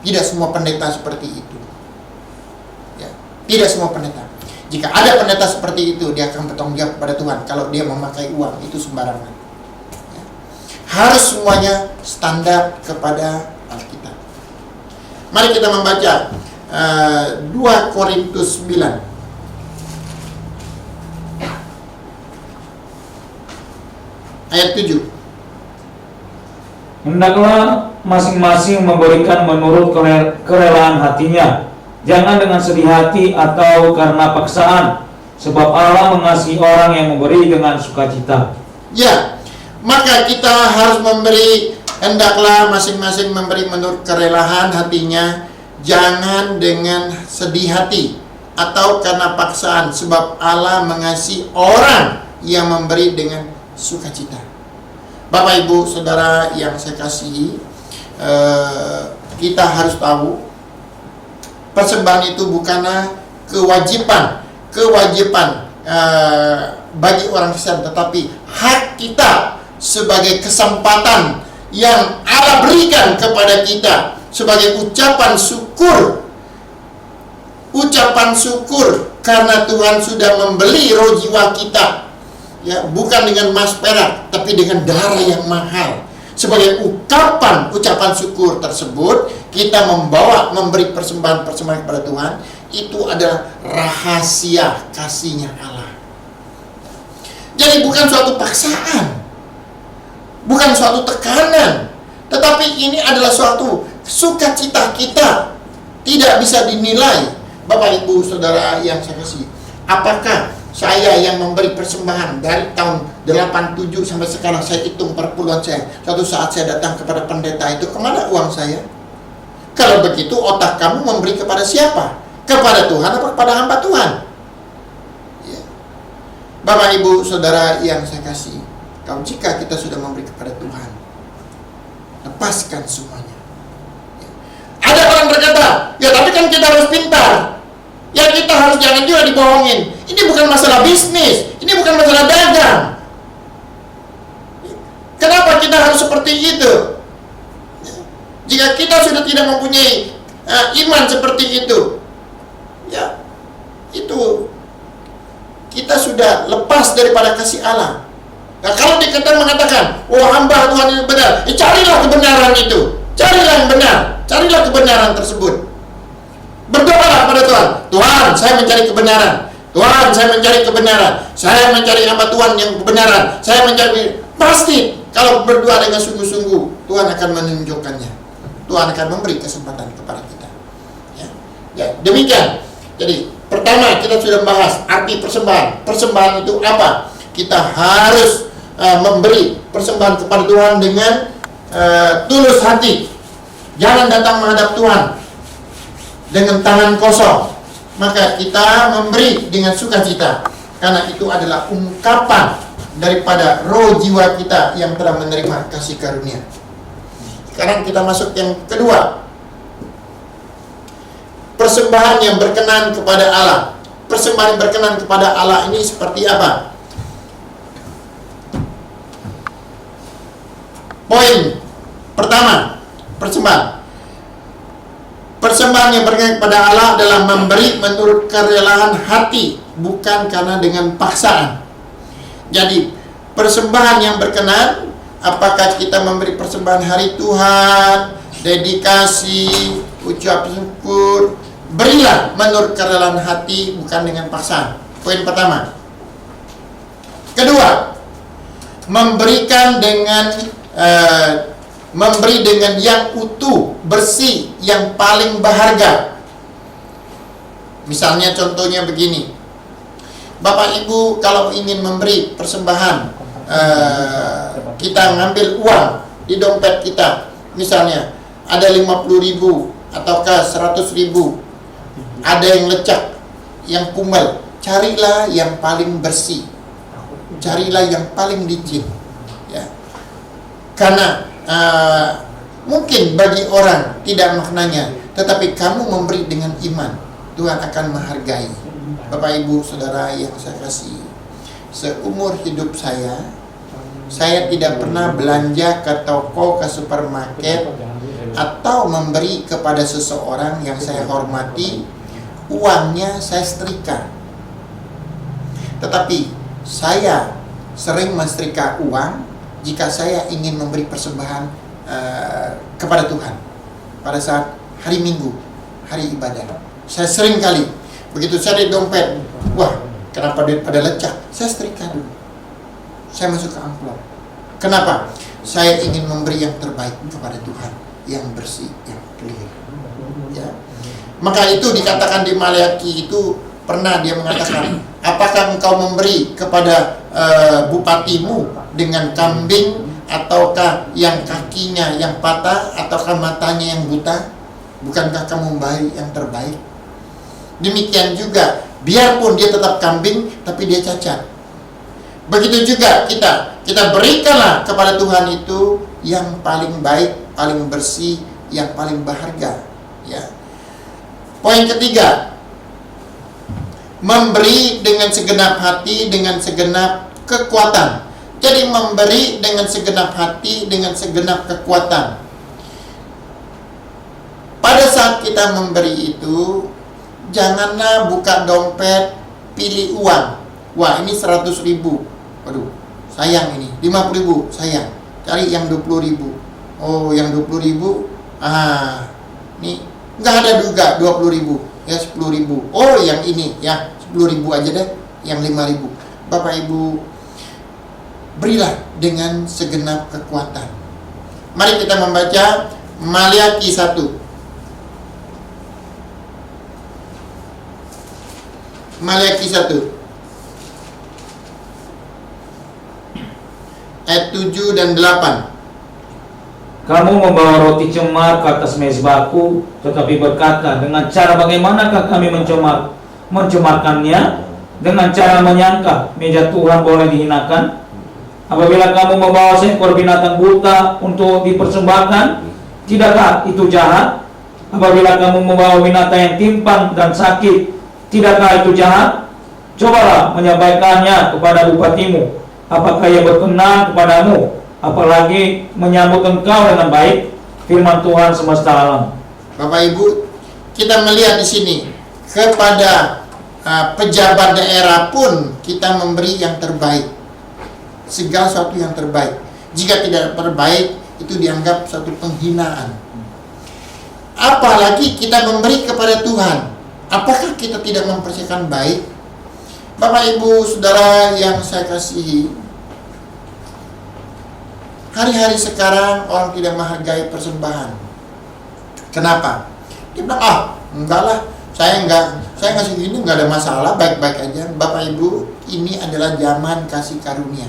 tidak semua pendeta seperti itu. Ya, tidak semua pendeta. Jika ada pendeta seperti itu, dia akan bertanggung jawab kepada Tuhan kalau dia memakai uang itu sembarangan. Ya. Harus semuanya standar kepada Alkitab. Mari kita membaca 2 Korintus 9. Ayat 7. Hendaklah masing-masing memberikan menurut kerelaan hatinya, jangan dengan sedih hati atau karena paksaan, sebab Allah mengasihi orang yang memberi dengan sukacita. Ya, maka kita harus memberi, hendaklah masing-masing memberi menurut kerelaan hatinya, jangan dengan sedih hati atau karena paksaan, sebab Allah mengasihi orang yang memberi dengan sukacita. Bapak, Ibu, Saudara yang saya kasihi, kita harus tahu persembahan itu bukanlah kewajiban bagi orang Kristen, tetapi hak kita sebagai kesempatan yang Allah berikan kepada kita sebagai ucapan syukur karena Tuhan sudah membeli roh jiwa kita, ya, bukan dengan emas perak tapi dengan darah yang mahal. Sebagai ucapan syukur tersebut, kita memberi persembahan kepada Tuhan. Itu adalah rahasia kasihnya Allah. Jadi bukan suatu paksaan, bukan suatu tekanan, tetapi ini adalah suatu sukacita kita. Tidak bisa dinilai. Bapak, Ibu, Saudara yang saya kasih, apakah saya yang memberi persembahan dari tahun 87 sampai sekarang, saya hitung perpuluhan saya, suatu saat saya datang kepada pendeta itu, kemana uang saya? Kalau begitu, otak kamu memberi kepada siapa? Kepada Tuhan atau kepada hamba Tuhan? Ya. Bapak, Ibu, Saudara yang saya kasih, kalau jika kita sudah memberi kepada Tuhan, lepaskan semuanya. Ya. Ada orang berkata, ya tapi kan kita harus pintar, ya kita harus jangan juga dibohongin. Ini bukan masalah bisnis, ini bukan masalah dagang. Kenapa kita harus seperti itu? Jika kita sudah tidak mempunyai iman seperti itu, ya, itu kita sudah lepas daripada kasih Allah. Nah, kalau dikatakan mengatakan, oh hamba Tuhan ini benar, carilah kebenaran itu, carilah yang benar, carilah kebenaran tersebut. Berdoalah pada Tuhan, Tuhan saya mencari kebenaran, Tuhan saya mencari kebenaran, saya mencari hamba Tuhan yang kebenaran, saya mencari. Pasti kalau berdoa dengan sungguh-sungguh, Tuhan akan menunjukkannya, Tuhan akan memberi kesempatan kepada kita. Ya, demikian. Jadi pertama kita sudah bahas arti persembahan. Persembahan itu apa? Kita harus memberi persembahan kepada Tuhan dengan tulus hati. Jangan datang menghadap Tuhan dengan tangan kosong. Maka kita memberi dengan sukacita, karena itu adalah ungkapan daripada roh jiwa kita yang telah menerima kasih karunia. Sekarang kita masuk yang kedua. persembahan yang berkenan kepada Allah. Persembahan yang berkenan kepada Allah ini seperti apa? Poin pertama, persembahan. Persembahan yang berkenan kepada Allah adalah memberi menurut kerelaan hati, bukan karena dengan paksaan. Jadi, persembahan yang berkenan, apakah kita memberi persembahan hari Tuhan, dedikasi, ucap syukur, berilah menurut kerelaan hati, bukan dengan paksaan. Poin pertama. Kedua, memberikan dengan memberi dengan yang utuh, bersih, yang paling berharga. Misalnya contohnya begini, Bapak Ibu kalau ingin memberi persembahan, kita ngambil uang di dompet kita, misalnya ada 50.000 ataukah 100.000, ada yang lecak, yang kumal, carilah yang paling bersih, carilah yang paling licin, ya. Karena mungkin bagi orang tidak maknanya, tetapi kamu memberi dengan iman, Tuhan akan menghargai. Bapak Ibu Saudara yang saya kasih, seumur hidup saya tidak pernah belanja ke toko, ke supermarket, atau memberi kepada seseorang yang saya hormati, uangnya saya setrika. Tetapi saya sering mensetrika uang jika saya ingin memberi persembahan kepada Tuhan pada saat hari Minggu, hari ibadah. Saya sering kali begitu saya di dompet, wah kenapa duit pada lecak, saya setrika dulu, saya masuk ke amplop. Kenapa? Saya ingin memberi yang terbaik kepada Tuhan, yang bersih, yang clear, ya. Maka itu dikatakan di Maleakhi itu, pernah dia mengatakan, apakah engkau memberi kepada bupatimu dengan kambing, ataukah yang kakinya yang patah, ataukah matanya yang buta? Bukankah kamu memberi yang terbaik? Demikian juga, biarpun dia tetap kambing, tapi dia cacat. Begitu juga kita berikanlah kepada Tuhan itu yang paling baik, paling bersih, yang paling berharga, ya. Poin ketiga, memberi dengan segenap hati, dengan segenap kekuatan. Jadi memberi dengan segenap hati, dengan segenap kekuatan. Pada saat kita memberi itu, janganlah buka dompet, pilih uang. Wah ini 100.000, waduh sayang ini, 50.000 sayang, cari yang 20.000. Oh yang 20.000, ini nggak ada juga 20.000, ya 10.000. Oh yang ini ya 10.000 aja deh, yang 5.000. Bapak Ibu, berilah dengan segenap kekuatan. Mari kita membaca Maleakhi 1. Maleakhi 1 ayat 7 dan 8. Kamu membawa roti cemar ke atas mezbahku, tetapi berkata, dengan cara bagaimanakah kami mencemarkannya? Dengan cara menyangka meja Tuhan boleh dihinakan. Apabila kamu membawa seekor binatang buta untuk dipersembahkan, tidakkah itu jahat? Apabila kamu membawa binatang yang timpang dan sakit, tidakkah itu jahat? Cobalah menyampaikannya kepada bupatimu. Apakah ia berkenan kepadamu? Apalagi menyambut engkau dengan baik, firman Tuhan semesta alam. Bapak Ibu, kita melihat di sini kepada pejabat daerah pun kita memberi yang terbaik, segala sesuatu yang terbaik. Jika tidak terbaik, itu dianggap satu penghinaan. Apalagi kita memberi kepada Tuhan, apakah kita tidak mempersiapkan baik? Bapak Ibu Saudara yang saya kasihi, hari-hari sekarang orang tidak menghargai persembahan. Kenapa? Dia bilang, enggak lah, saya ngasih gini enggak ada masalah, baik-baik aja. Bapak Ibu, ini adalah zaman kasih karunia.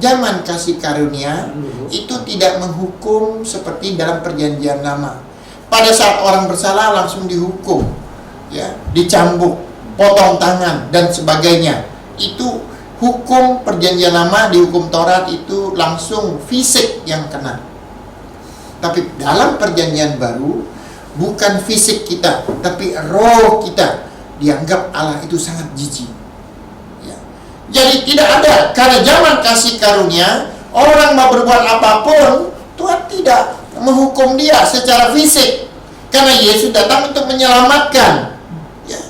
Zaman kasih karunia itu tidak menghukum seperti dalam perjanjian lama. Pada saat orang bersalah langsung dihukum, ya, dicambuk, potong tangan dan sebagainya. Itu hukum perjanjian lama, di hukum Taurat itu langsung fisik yang kena. Tapi dalam perjanjian baru, bukan fisik kita, tapi roh kita. Dianggap Allah itu sangat jijik. Ya. Jadi tidak ada, karena zaman kasih karunia, orang mau berbuat apapun, Tuhan tidak menghukum dia secara fisik, karena Yesus datang untuk menyelamatkan. Ya.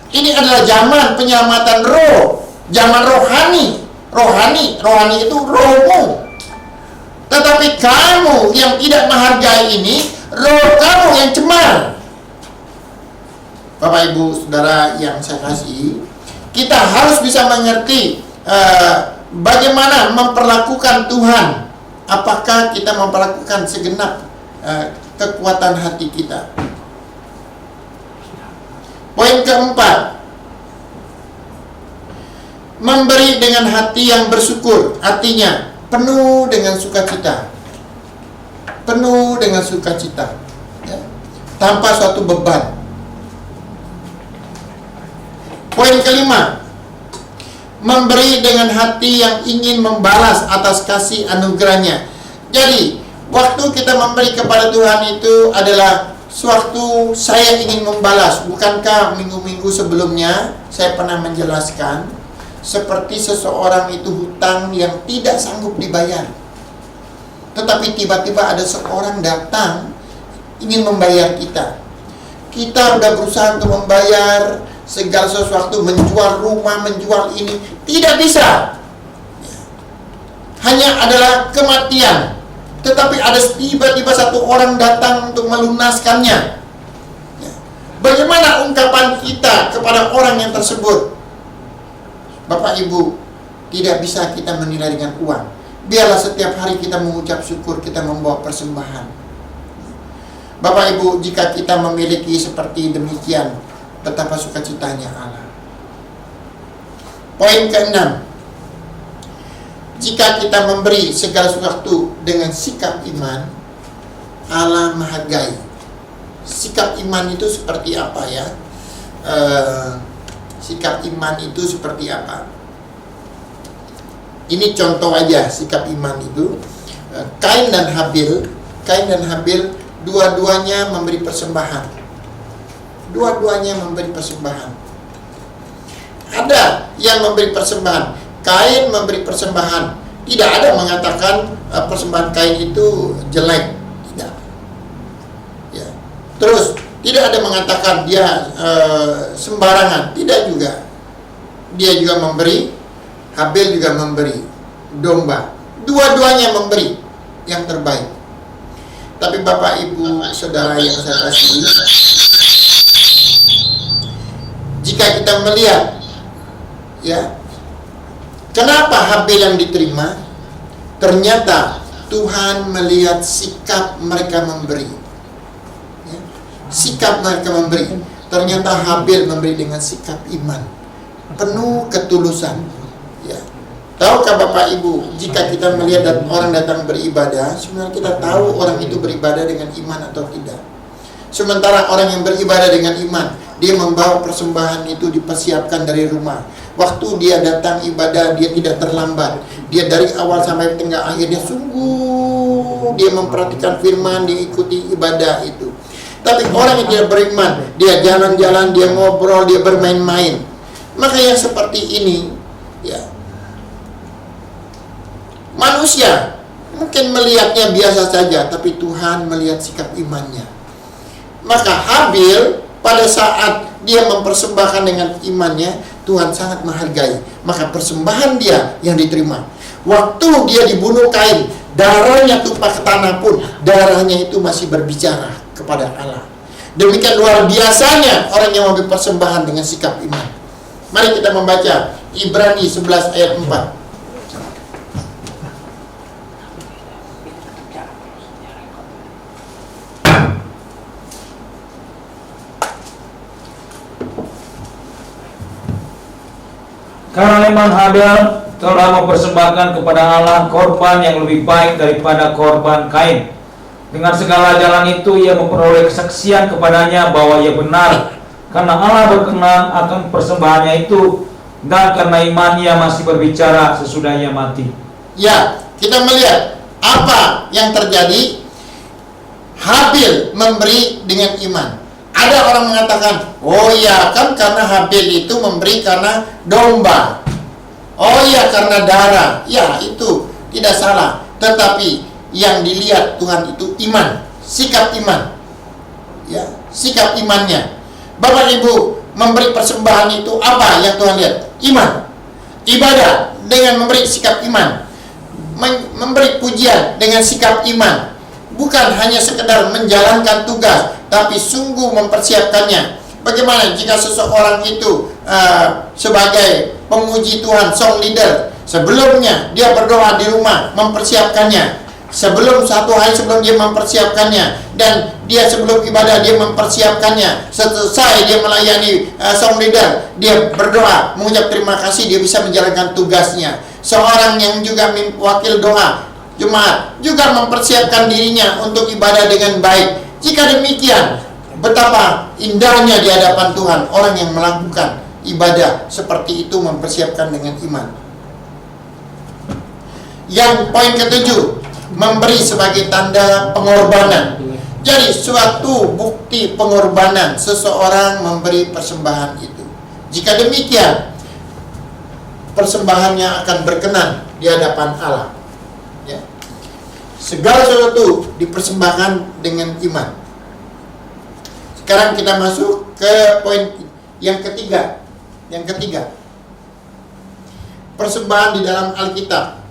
Ini adalah zaman penyelamatan roh, zaman rohani. Rohani itu rohmu. Tetapi kamu yang tidak menghargai ini, roh kamu yang cemar. Bapak, Ibu, Saudara yang saya kasihi, kita harus bisa mengerti bagaimana memperlakukan Tuhan. Apakah kita memperlakukan segenap kekuatan hati kita? Poin keempat, memberi dengan hati yang bersyukur. Artinya penuh dengan sukacita. Penuh dengan sukacita, ya, tanpa suatu beban. Poin kelima, memberi dengan hati yang ingin membalas atas kasih anugerahnya. Jadi, waktu kita memberi kepada Tuhan itu adalah sewaktu saya ingin membalas. Bukankah minggu-minggu sebelumnya saya pernah menjelaskan seperti seseorang itu hutang yang tidak sanggup dibayar, tetapi tiba-tiba ada seorang datang ingin membayar kita. Kita udah berusaha untuk membayar segala sesuatu, menjual rumah, menjual ini, tidak bisa. Hanya adalah kematian. Tetapi ada tiba-tiba satu orang datang untuk melunaskannya. Bagaimana ungkapan kita kepada orang yang tersebut? Bapak Ibu, tidak bisa kita menilai dengan uang. Biarlah setiap hari kita mengucap syukur, kita membawa persembahan. Bapak Ibu, jika kita memiliki seperti demikian, betapa sukacitanya Allah. Poin keenam, jika kita memberi segala sesuatu dengan sikap iman, Allah menghargai. Sikap iman itu seperti apa ya? Sikap iman itu seperti apa? Ini contoh aja sikap iman itu. Kain dan Habil, dua-duanya memberi persembahan. Dua-duanya memberi persembahan. Ada yang memberi persembahan. Kain memberi persembahan. Tidak ada mengatakan persembahan Kain itu jelek. Tidak. Ya. Terus tidak ada mengatakan dia sembarangan. Tidak juga. Dia juga memberi. Habil juga memberi domba. Dua-duanya memberi yang terbaik. Tapi Bapak Ibu Saudara yang saya kasihi, jika kita melihat, ya, kenapa Habil yang diterima? Ternyata Tuhan melihat sikap mereka memberi, ya, sikap mereka memberi. Ternyata Habil memberi dengan sikap iman, penuh ketulusan. Ya. Tahukah Bapak Ibu, jika kita melihat orang datang beribadah, sebenarnya kita tahu orang itu beribadah dengan iman atau tidak. Sementara orang yang beribadah dengan iman, dia membawa persembahan itu dipersiapkan dari rumah. Waktu dia datang ibadah, dia tidak terlambat. Dia dari awal sampai tengah akhirnya sungguh dia memperhatikan firman, dia ikuti ibadah itu. Tapi orang yang tidak beriman, dia jalan-jalan, dia ngobrol, dia bermain-main. Maka yang seperti ini, ya, manusia mungkin melihatnya biasa saja, tapi Tuhan melihat sikap imannya. Maka Habil pada saat dia mempersembahkan dengan imannya, Tuhan sangat menghargai. Maka persembahan dia yang diterima. Waktu dia dibunuh Kain, darahnya tumpah ke tanah pun, darahnya itu masih berbicara kepada Allah. Demikian luar biasanya orang yang memberi persembahan dengan sikap iman. Mari kita membaca Ibrani 11 ayat 4. Karena iman Habil telah mempersembahkan kepada Allah korban yang lebih baik daripada korban Kain. Dengan segala jalan itu ia memperoleh kesaksian kepadanya bahwa ia benar, karena Allah berkenan akan persembahannya itu, dan karena iman ia masih berbicara sesudah ia mati. Ya, kita melihat apa yang terjadi. Habil memberi dengan iman. Ada orang mengatakan, oh ya kan karena Habil itu memberi karena domba. Oh ya karena darah. Ya itu tidak salah. Tetapi yang dilihat Tuhan itu iman, sikap iman. Ya, sikap imannya. Bapak Ibu, memberi persembahan itu apa yang Tuhan lihat? Iman. Ibadah dengan memberi sikap iman. Memberi pujian dengan sikap iman. Bukan hanya sekedar menjalankan tugas, tapi sungguh mempersiapkannya. Bagaimana jika seseorang itu sebagai pemuji Tuhan, song leader, sebelumnya dia berdoa di rumah, mempersiapkannya. Sebelum satu hari sebelum dia mempersiapkannya, dan dia sebelum ibadah dia mempersiapkannya. Selesai dia melayani song leader, dia berdoa mengucap terima kasih, dia bisa menjalankan tugasnya. Seorang yang juga wakil doa jemaat juga mempersiapkan dirinya untuk ibadah dengan baik. Jika demikian, betapa indahnya di hadapan Tuhan orang yang melakukan ibadah seperti itu, mempersiapkan dengan iman. Yang poin ketujuh, memberi sebagai tanda pengorbanan. Jadi suatu bukti pengorbanan seseorang memberi persembahan itu. Jika demikian, persembahannya akan berkenan di hadapan Allah. Ya. Segala sesuatu dipersembahkan dengan iman. Sekarang kita masuk ke poin yang ketiga. Yang ketiga, persembahan di dalam Alkitab.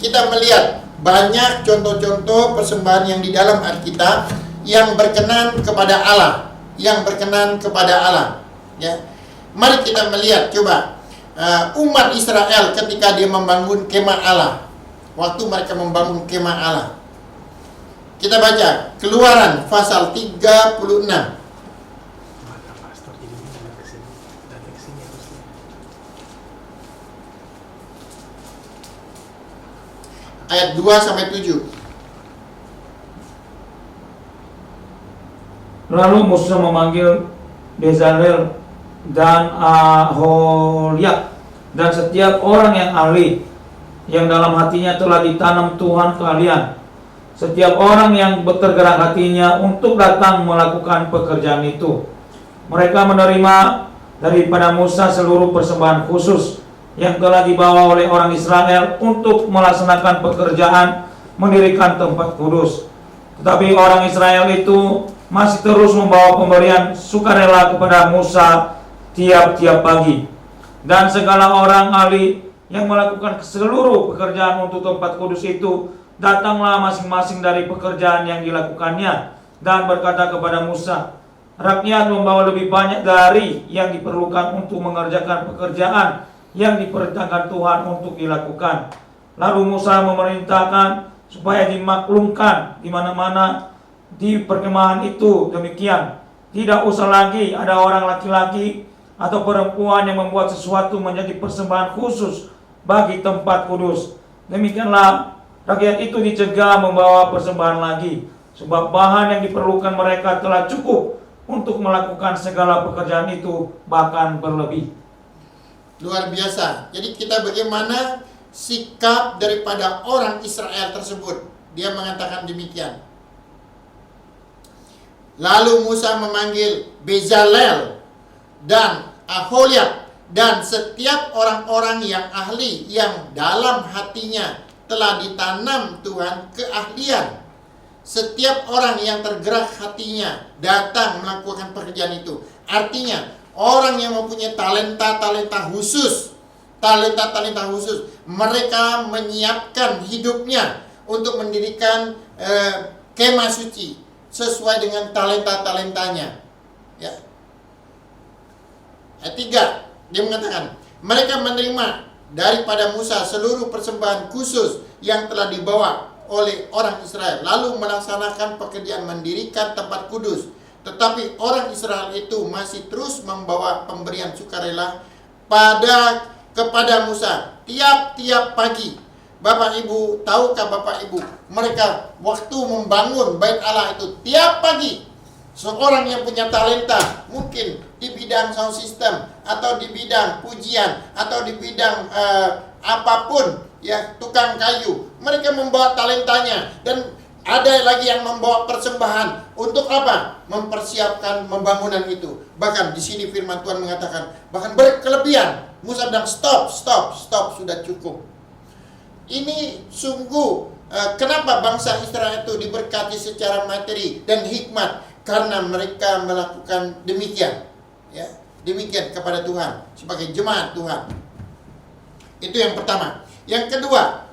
Kita melihat banyak contoh-contoh persembahan yang di dalam Alkitab yang berkenan kepada Allah, yang berkenan kepada Allah. Ya, mari kita melihat coba umat Israel ketika dia membangun kemah Allah. Waktu mereka membangun kemah Allah, kita baca Keluaran pasal 36. Ayat 2 sampai 7. Lalu Musa memanggil Bezalel dan Aholiab dan setiap orang yang ahli, yang dalam hatinya telah ditanam Tuhan kalian, setiap orang yang tergerak hatinya untuk datang melakukan pekerjaan itu. Mereka menerima daripada Musa seluruh persembahan khusus yang telah dibawa oleh orang Israel untuk melaksanakan pekerjaan mendirikan tempat kudus. Tetapi orang Israel itu masih terus membawa pemberian sukarela kepada Musa tiap-tiap pagi. Dan segala orang ahli yang melakukan seluruh pekerjaan untuk tempat kudus itu datanglah masing-masing dari pekerjaan yang dilakukannya dan berkata kepada Musa, rakyat membawa lebih banyak dari yang diperlukan untuk mengerjakan pekerjaan yang diperintahkan Tuhan untuk dilakukan. Lalu Musa memerintahkan supaya dimaklumkan di mana-mana di perkemahan itu demikian. Tidak usah lagi ada orang laki-laki atau perempuan yang membuat sesuatu menjadi persembahan khusus bagi tempat kudus. Demikianlah rakyat itu dicegah membawa persembahan lagi, sebab bahan yang diperlukan mereka telah cukup untuk melakukan segala pekerjaan itu, bahkan berlebih. Luar biasa. Jadi kita bagaimana sikap daripada orang Israel tersebut. Dia mengatakan demikian. Lalu Musa memanggil Bezalel dan Aholiab dan setiap orang-orang yang ahli, yang dalam hatinya telah ditanam Tuhan keahlian. Setiap orang yang tergerak hatinya datang melakukan pekerjaan itu. Artinya orang yang mempunyai talenta-talenta khusus, mereka menyiapkan hidupnya untuk mendirikan kemah suci sesuai dengan talenta-talentanya. Ya. Ayat 3, dia mengatakan, mereka menerima daripada Musa seluruh persembahan khusus yang telah dibawa oleh orang Israel, lalu melaksanakan pekerjaan mendirikan tempat kudus. Tetapi orang Israel itu masih terus membawa pemberian sukarela kepada Musa tiap-tiap pagi. Bapak Ibu, tahukah Bapak Ibu, mereka waktu membangun bait Allah itu tiap pagi, seorang yang punya talenta, mungkin di bidang sound system atau di bidang pujian atau di bidang apapun, ya, tukang kayu, mereka membawa talentanya dan Ada lagi yang membawa persembahan. Untuk apa? Mempersiapkan pembangunan itu. Bahkan di sini firman Tuhan mengatakan, bahkan berkelebihan. Musa bilang stop, sudah cukup. Ini sungguh kenapa bangsa Israel itu diberkati secara materi dan hikmat, karena mereka melakukan demikian, ya, demikian kepada Tuhan sebagai jemaat Tuhan. Itu yang pertama. Yang kedua,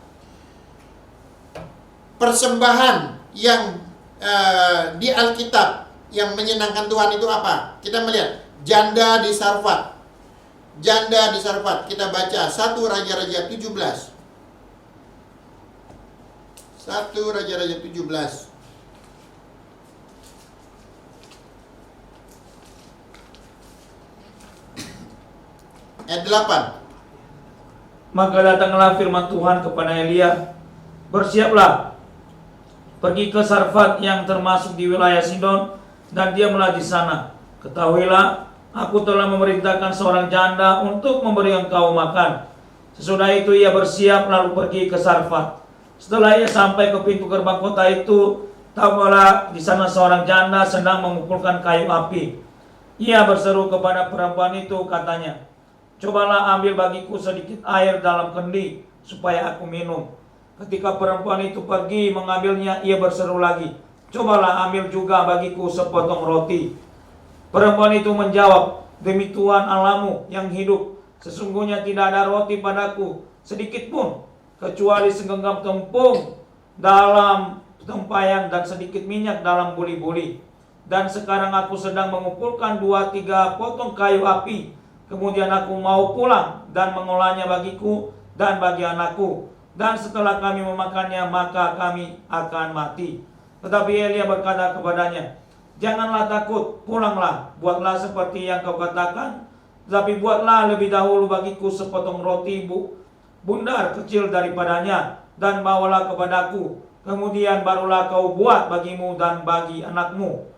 persembahan yang di Alkitab yang menyenangkan Tuhan itu apa? Kita melihat janda di Sarfat. Janda di Sarfat, kita baca 1 Raja-Raja 17. 1 Raja-Raja 17. Ayat 8. Maka datanglah firman Tuhan kepada Elia, bersiaplah, pergi ke Sarfat yang termasuk di wilayah Sidon, dan diamlah di sana. Ketahuilah, aku telah memerintahkan seorang janda untuk memberi engkau makan. Sesudah itu ia bersiap lalu pergi ke Sarfat. Setelah ia sampai ke pintu gerbang kota itu, tahulah di sana seorang janda sedang mengumpulkan kayu api. Ia berseru kepada perempuan itu, katanya, cobalah ambil bagiku sedikit air dalam kendi supaya aku minum. Ketika perempuan itu pergi mengambilnya, ia berseru lagi, cobalah ambil juga bagiku sepotong roti. Perempuan itu menjawab, demi Tuhan Allahmu yang hidup, sesungguhnya tidak ada roti padaku sedikit pun, kecuali segenggam tepung dalam tempayan dan sedikit minyak dalam buli-buli. Dan sekarang aku sedang mengumpulkan 2-3 potong kayu api. Kemudian aku mau pulang dan mengolahnya bagiku dan bagi anakku. Dan setelah kami memakannya, maka kami akan mati. Tetapi Elia berkata kepadanya, janganlah takut, pulanglah, buatlah seperti yang kau katakan. Tetapi buatlah lebih dahulu bagiku sepotong roti bundar kecil daripadanya, dan bawalah kepadaku. Kemudian barulah kau buat bagimu dan bagi anakmu.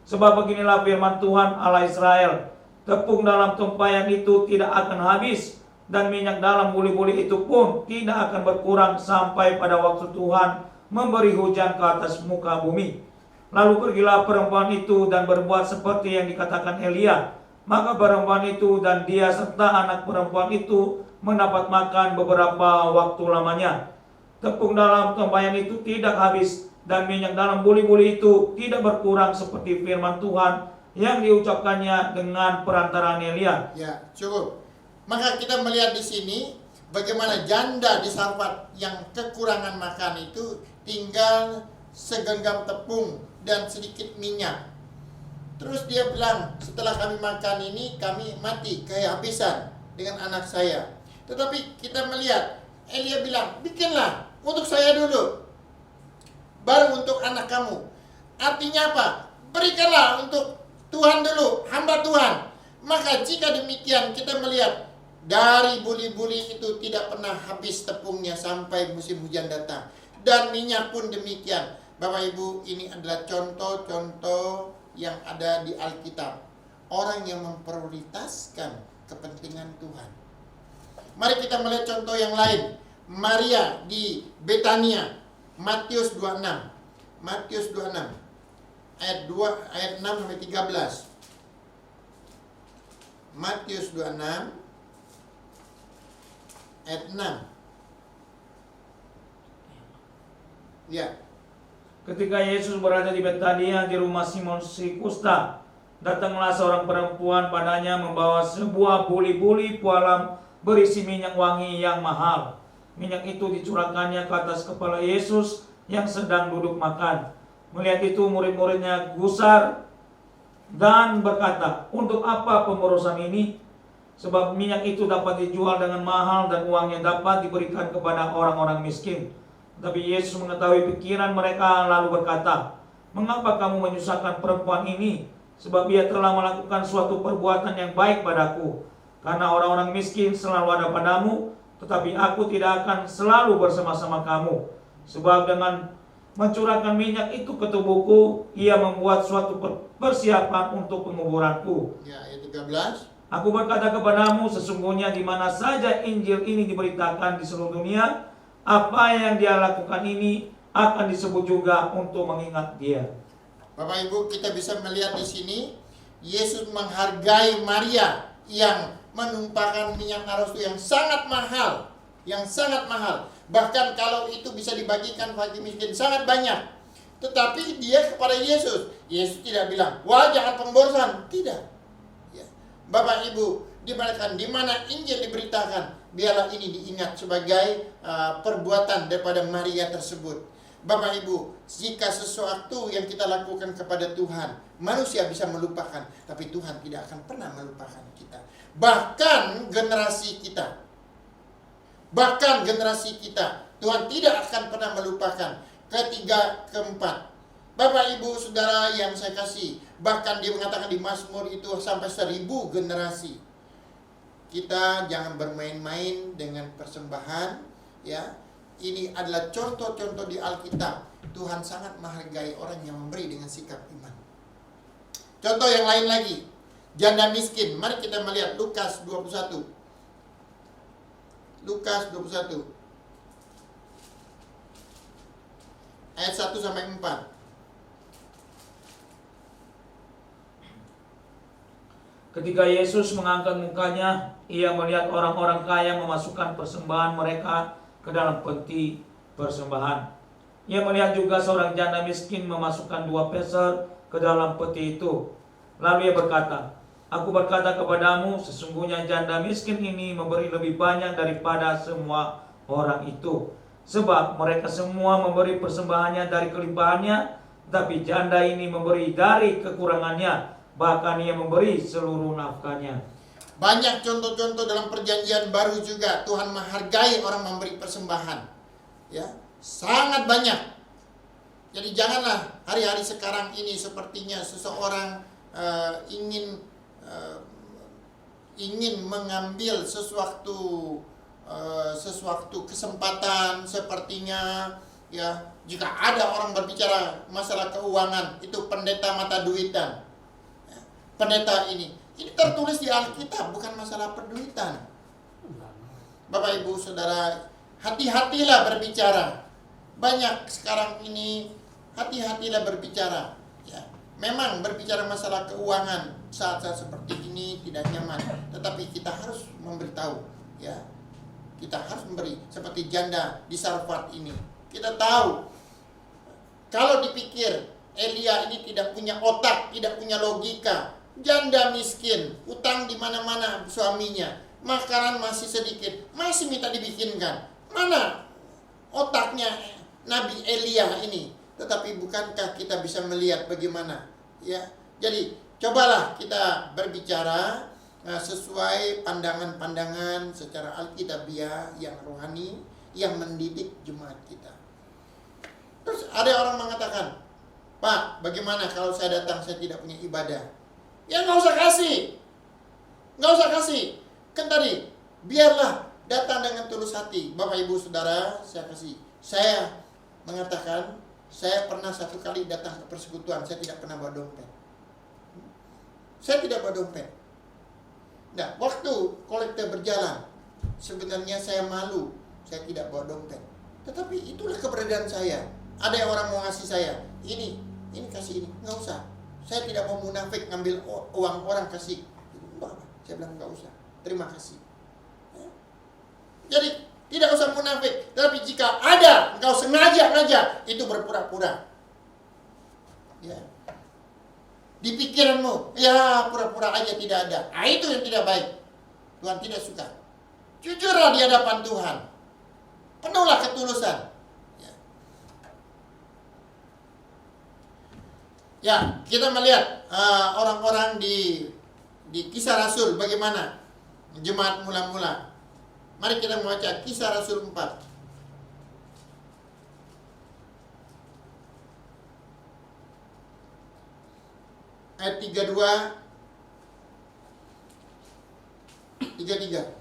Sebab beginilah firman Tuhan Allah Israel, tepung dalam tempayan itu tidak akan habis, dan minyak dalam buli-buli itu pun tidak akan berkurang sampai pada waktu Tuhan memberi hujan ke atas muka bumi. Lalu pergilah perempuan itu dan berbuat seperti yang dikatakan Elia. Maka perempuan itu dan dia serta anak perempuan itu mendapat makan beberapa waktu lamanya. Tepung dalam tempayan itu tidak habis, dan minyak dalam buli-buli itu tidak berkurang seperti firman Tuhan yang diucapkannya dengan perantaraan Elia. Ya, cukup. Maka kita melihat di sini bagaimana janda di Sarfat yang kekurangan makan itu tinggal segenggam tepung dan sedikit minyak. Terus dia bilang, setelah kami makan ini kami mati kehabisan dengan anak saya. Tetapi kita melihat Elia bilang, bikinlah untuk saya dulu, baru untuk anak kamu. Artinya apa? Berikanlah untuk Tuhan dulu, hamba Tuhan. Maka jika demikian kita melihat dari buli-buli itu tidak pernah habis tepungnya sampai musim hujan datang. Dan minyak pun demikian. Bapak Ibu, ini adalah contoh-contoh yang ada di Alkitab. Orang yang memprioritaskan kepentingan Tuhan. Mari kita melihat contoh yang lain. Maria di Betania, Matius 26. Matius 26 ayat 6 sampai 13. Matius 26 ayat 6. Ya. Ketika Yesus berada di Betania di rumah Simon si Kusta, datanglah seorang perempuan padanya membawa sebuah buli-buli pualam berisi minyak wangi yang mahal. Minyak itu dicurahkannya ke atas kepala Yesus yang sedang duduk makan. Melihat itu murid-muridnya gusar dan berkata, untuk apa pemborosan ini? Sebab minyak itu dapat dijual dengan mahal dan uangnya dapat diberikan kepada orang-orang miskin. Tapi Yesus mengetahui pikiran mereka lalu berkata, mengapa kamu menyusahkan perempuan ini? Sebab ia telah melakukan suatu perbuatan yang baik padaku. Karena orang-orang miskin selalu ada padamu, tetapi aku tidak akan selalu bersama-sama kamu. Sebab dengan mencurahkan minyak itu ke tubuhku, ia membuat suatu persiapan untuk penguburanku. Ya, ayat 13. Aku berkata kepadamu, sesungguhnya di mana saja Injil ini diberitakan di seluruh dunia, apa yang dia lakukan ini akan disebut juga untuk mengingat Dia. Bapak Ibu, kita bisa melihat di sini Yesus menghargai Maria yang menumpahkan minyak narosu yang sangat mahal, Bahkan kalau itu bisa dibagikan fakir miskin sangat banyak. Tetapi dia kepada Yesus tidak bilang, "Wah, jangan pemborosan." Tidak. Ya. Bapak Ibu, di mana Injil diberitakan, biarlah ini diingat sebagai perbuatan daripada Maria tersebut. Bapak Ibu, jika sesuatu yang kita lakukan kepada Tuhan, manusia bisa melupakan, tapi Tuhan tidak akan pernah melupakan kita. Bahkan generasi kita, Tuhan tidak akan pernah melupakan. Ketiga, keempat, Bapak Ibu Saudara yang saya kasih, bahkan dia mengatakan di Mazmur itu sampai 1000 generasi. Kita jangan bermain-main dengan persembahan, ya. Ini adalah contoh-contoh di Alkitab. Tuhan sangat menghargai orang yang memberi dengan sikap iman. Contoh yang lain lagi, janda miskin. Mari kita melihat Lukas 21. Lukas 21 ayat 1 sampai 4. Ketika Yesus mengangkat mukanya, Ia melihat orang-orang kaya memasukkan persembahan mereka ke dalam peti persembahan. Ia melihat juga seorang janda miskin memasukkan 2 peser ke dalam peti itu. Lalu Ia berkata, "Aku berkata kepadamu, sesungguhnya janda miskin ini memberi lebih banyak daripada semua orang itu. Sebab mereka semua memberi persembahannya dari kelimpahannya, tapi janda ini memberi dari kekurangannya, bahkan ia memberi seluruh nafkahnya." Banyak contoh-contoh dalam perjanjian baru juga Tuhan menghargai orang memberi persembahan. Ya, sangat banyak. Jadi janganlah hari-hari sekarang ini sepertinya seseorang ingin mengambil sesuatu kesempatan, sepertinya ya, jika ada orang berbicara masalah keuangan, itu pendeta mata duitan. Ya, pendeta ini tertulis di Alkitab, bukan masalah perduitan. Bapak Ibu Saudara, hati-hatilah berbicara. Banyak sekarang ini, hati-hatilah berbicara. Ya, memang berbicara masalah keuangan saat-saat seperti ini tidak nyaman, tetapi kita harus memberitahu. Ya, kita harus memberi. Seperti janda di Sarfat ini, kita tahu kalau dipikir Elia ini tidak punya otak, tidak punya logika. Janda miskin, utang di mana-mana suaminya, makanan masih sedikit, masih minta dibikinkan. Mana otaknya Nabi Elia ini? Tetapi bukankah kita bisa melihat bagaimana? Ya, jadi cobalah kita berbicara sesuai pandangan-pandangan secara alkitabiah yang rohani, yang mendidik jemaat kita. Terus ada orang mengatakan, "Pak, bagaimana kalau saya datang saya tidak punya ibadah?" Ya nggak usah kasih. Kan tadi, biarlah datang dengan tulus hati. Bapak Ibu Saudara, saya mengatakan, saya pernah 1 kali datang ke persekutuan, saya tidak pernah bawa dompet. Nah, waktu kolekte berjalan, sebenarnya saya malu, saya tidak bawa dompet. Tetapi itulah keberadaan saya. Ada yang orang mau ngasih saya, ini kasih ini, nggak usah. Saya tidak mau munafik ngambil uang orang kasih. Saya bilang nggak usah, terima kasih. Ya. Jadi tidak usah munafik. Tapi jika ada engkau sengaja itu berpura-pura. Ya. Di pikiranmu, ya pura-pura aja tidak ada. Nah, itu yang tidak baik. Tuhan tidak suka. Jujurlah di hadapan Tuhan. Penuhlah ketulusan. Ya, kita melihat orang-orang di Kisah Rasul bagaimana jemaat mula-mula. Mari kita membaca Kisah Rasul 4. Ayat 32 33.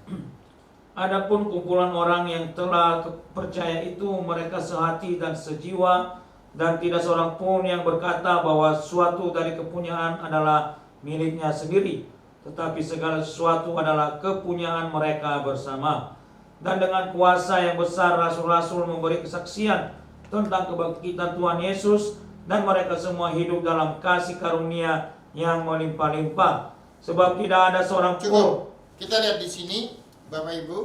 Adapun kumpulan orang yang telah percaya itu, mereka sehati dan sejiwa, dan tidak seorang pun yang berkata bahwa suatu dari kepunyaan adalah miliknya sendiri, tetapi segala sesuatu adalah kepunyaan mereka bersama. Dan dengan kuasa yang besar rasul-rasul memberi kesaksian tentang kebangkitan Tuhan Yesus, dan mereka semua hidup dalam kasih karunia yang melimpah-limpah. Sebab tidak ada seorang pun. Cukup. Kita lihat di sini, Bapak Ibu.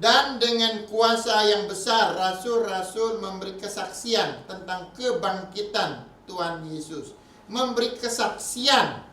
Dan dengan kuasa yang besar, rasul-rasul memberi kesaksian tentang kebangkitan Tuhan Yesus. Memberi kesaksian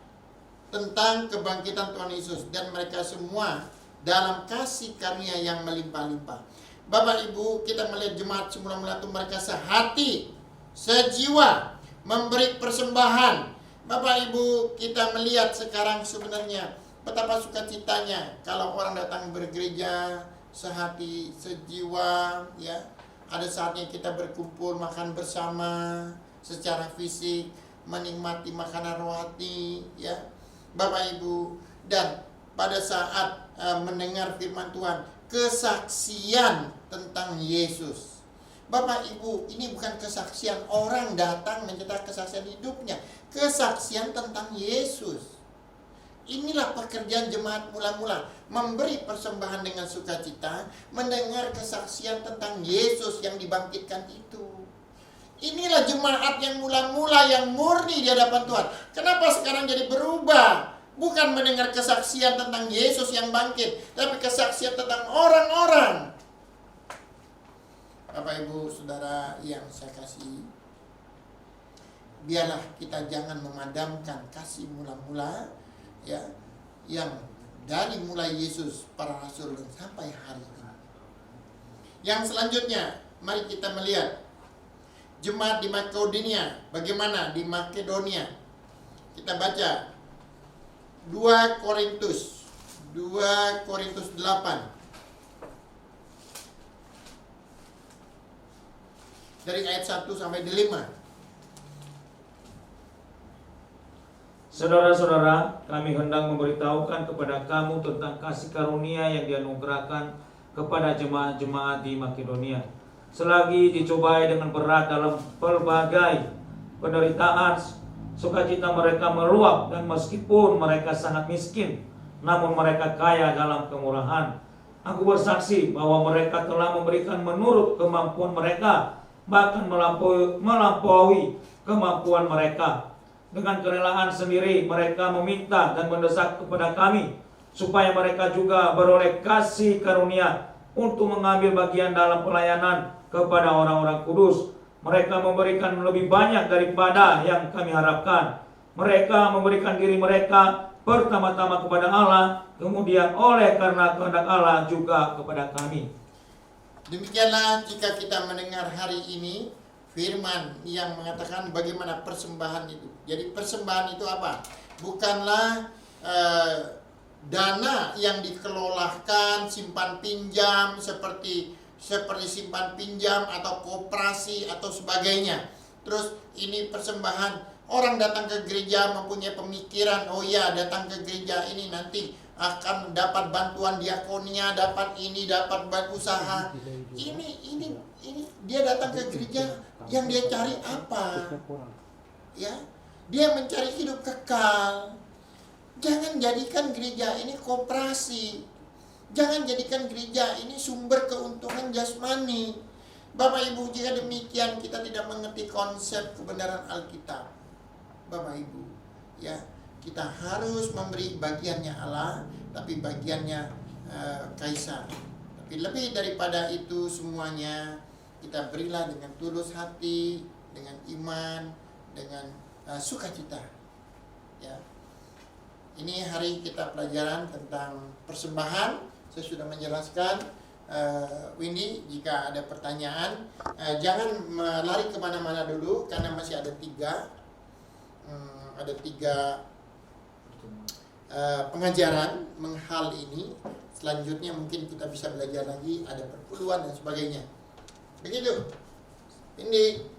tentang kebangkitan Tuhan Yesus. Dan mereka semua dalam kasih karunia yang melimpah-limpah. Bapak Ibu, kita melihat jemaat semula-mula itu mereka sehati, sejiwa, memberi persembahan. Bapak Ibu, kita melihat sekarang sebenarnya betapa sukacitanya kalau orang datang bergereja sehati, sejiwa, ya. Ada saatnya kita berkumpul makan bersama secara fisik, menikmati makanan rohani, ya. Bapak Ibu, dan pada saat mendengar firman Tuhan, kesaksian tentang Yesus. Bapak Ibu, ini bukan kesaksian orang datang mencetak kesaksian hidupnya, kesaksian tentang Yesus. Inilah pekerjaan jemaat mula-mula, memberi persembahan dengan sukacita, mendengar kesaksian tentang Yesus yang dibangkitkan itu. Inilah jemaat yang mula-mula, yang murni di hadapan Tuhan. Kenapa sekarang jadi berubah? Bukan mendengar kesaksian tentang Yesus yang bangkit, tapi kesaksian tentang orang-orang. Bapak Ibu Saudara yang saya kasih, biarlah kita jangan memadamkan kasih mula-mula, ya, yang dari mulai Yesus, para rasul, dan sampai hari ini. Yang selanjutnya, mari kita melihat jemaat di Makedonia. Bagaimana di Makedonia? Kita baca 2 Korintus 8 dari ayat 1 sampai 5. Saudara-saudara, kami hendak memberitahukan kepada kamu tentang kasih karunia yang dianugerahkan kepada jemaat-jemaat di Makedonia. Selagi dicobai dengan berat dalam berbagai penderitaan, sukacita mereka meluap, dan meskipun mereka sangat miskin, namun mereka kaya dalam kemurahan. Aku bersaksi bahwa mereka telah memberikan menurut kemampuan mereka, bahkan melampaui kemampuan mereka. Dengan kerelaan sendiri mereka meminta dan mendesak kepada kami supaya mereka juga beroleh kasih karunia untuk mengambil bagian dalam pelayanan kepada orang-orang kudus. Mereka memberikan lebih banyak daripada yang kami harapkan. Mereka memberikan diri mereka pertama-tama kepada Allah, kemudian oleh karena kehendak Allah juga kepada kami. Demikianlah jika kita mendengar hari ini firman yang mengatakan bagaimana persembahan itu. Jadi persembahan itu apa? Bukanlah dana yang dikelolakan, simpan pinjam seperti simpan pinjam atau koperasi atau sebagainya. Terus ini persembahan, orang datang ke gereja mempunyai pemikiran, oh ya, datang ke gereja ini nanti akan dapat bantuan diakonia, dapat ini, dapat usaha. Ini dia datang ke gereja, yang dia cari apa? Ya, dia mencari hidup kekal. Jangan jadikan gereja ini koperasi. Jangan jadikan gereja ini sumber keuntungan jasmani. Bapak Ibu, jika demikian kita tidak mengerti konsep kebenaran Alkitab. Bapak Ibu, ya, kita harus memberi bagiannya Allah, tapi bagiannya Kaisar. Tapi lebih daripada itu semuanya, kita berilah dengan tulus hati, dengan iman, dengan sukacita. Ya. Ini hari kita pelajaran tentang persembahan. Saya sudah menjelaskan. Windy, jika ada pertanyaan, jangan lari kemana-mana dulu, karena masih ada tiga pengajaran menghal ini. Selanjutnya mungkin kita bisa belajar lagi, ada perpuluhan dan sebagainya. Begitu, Windy.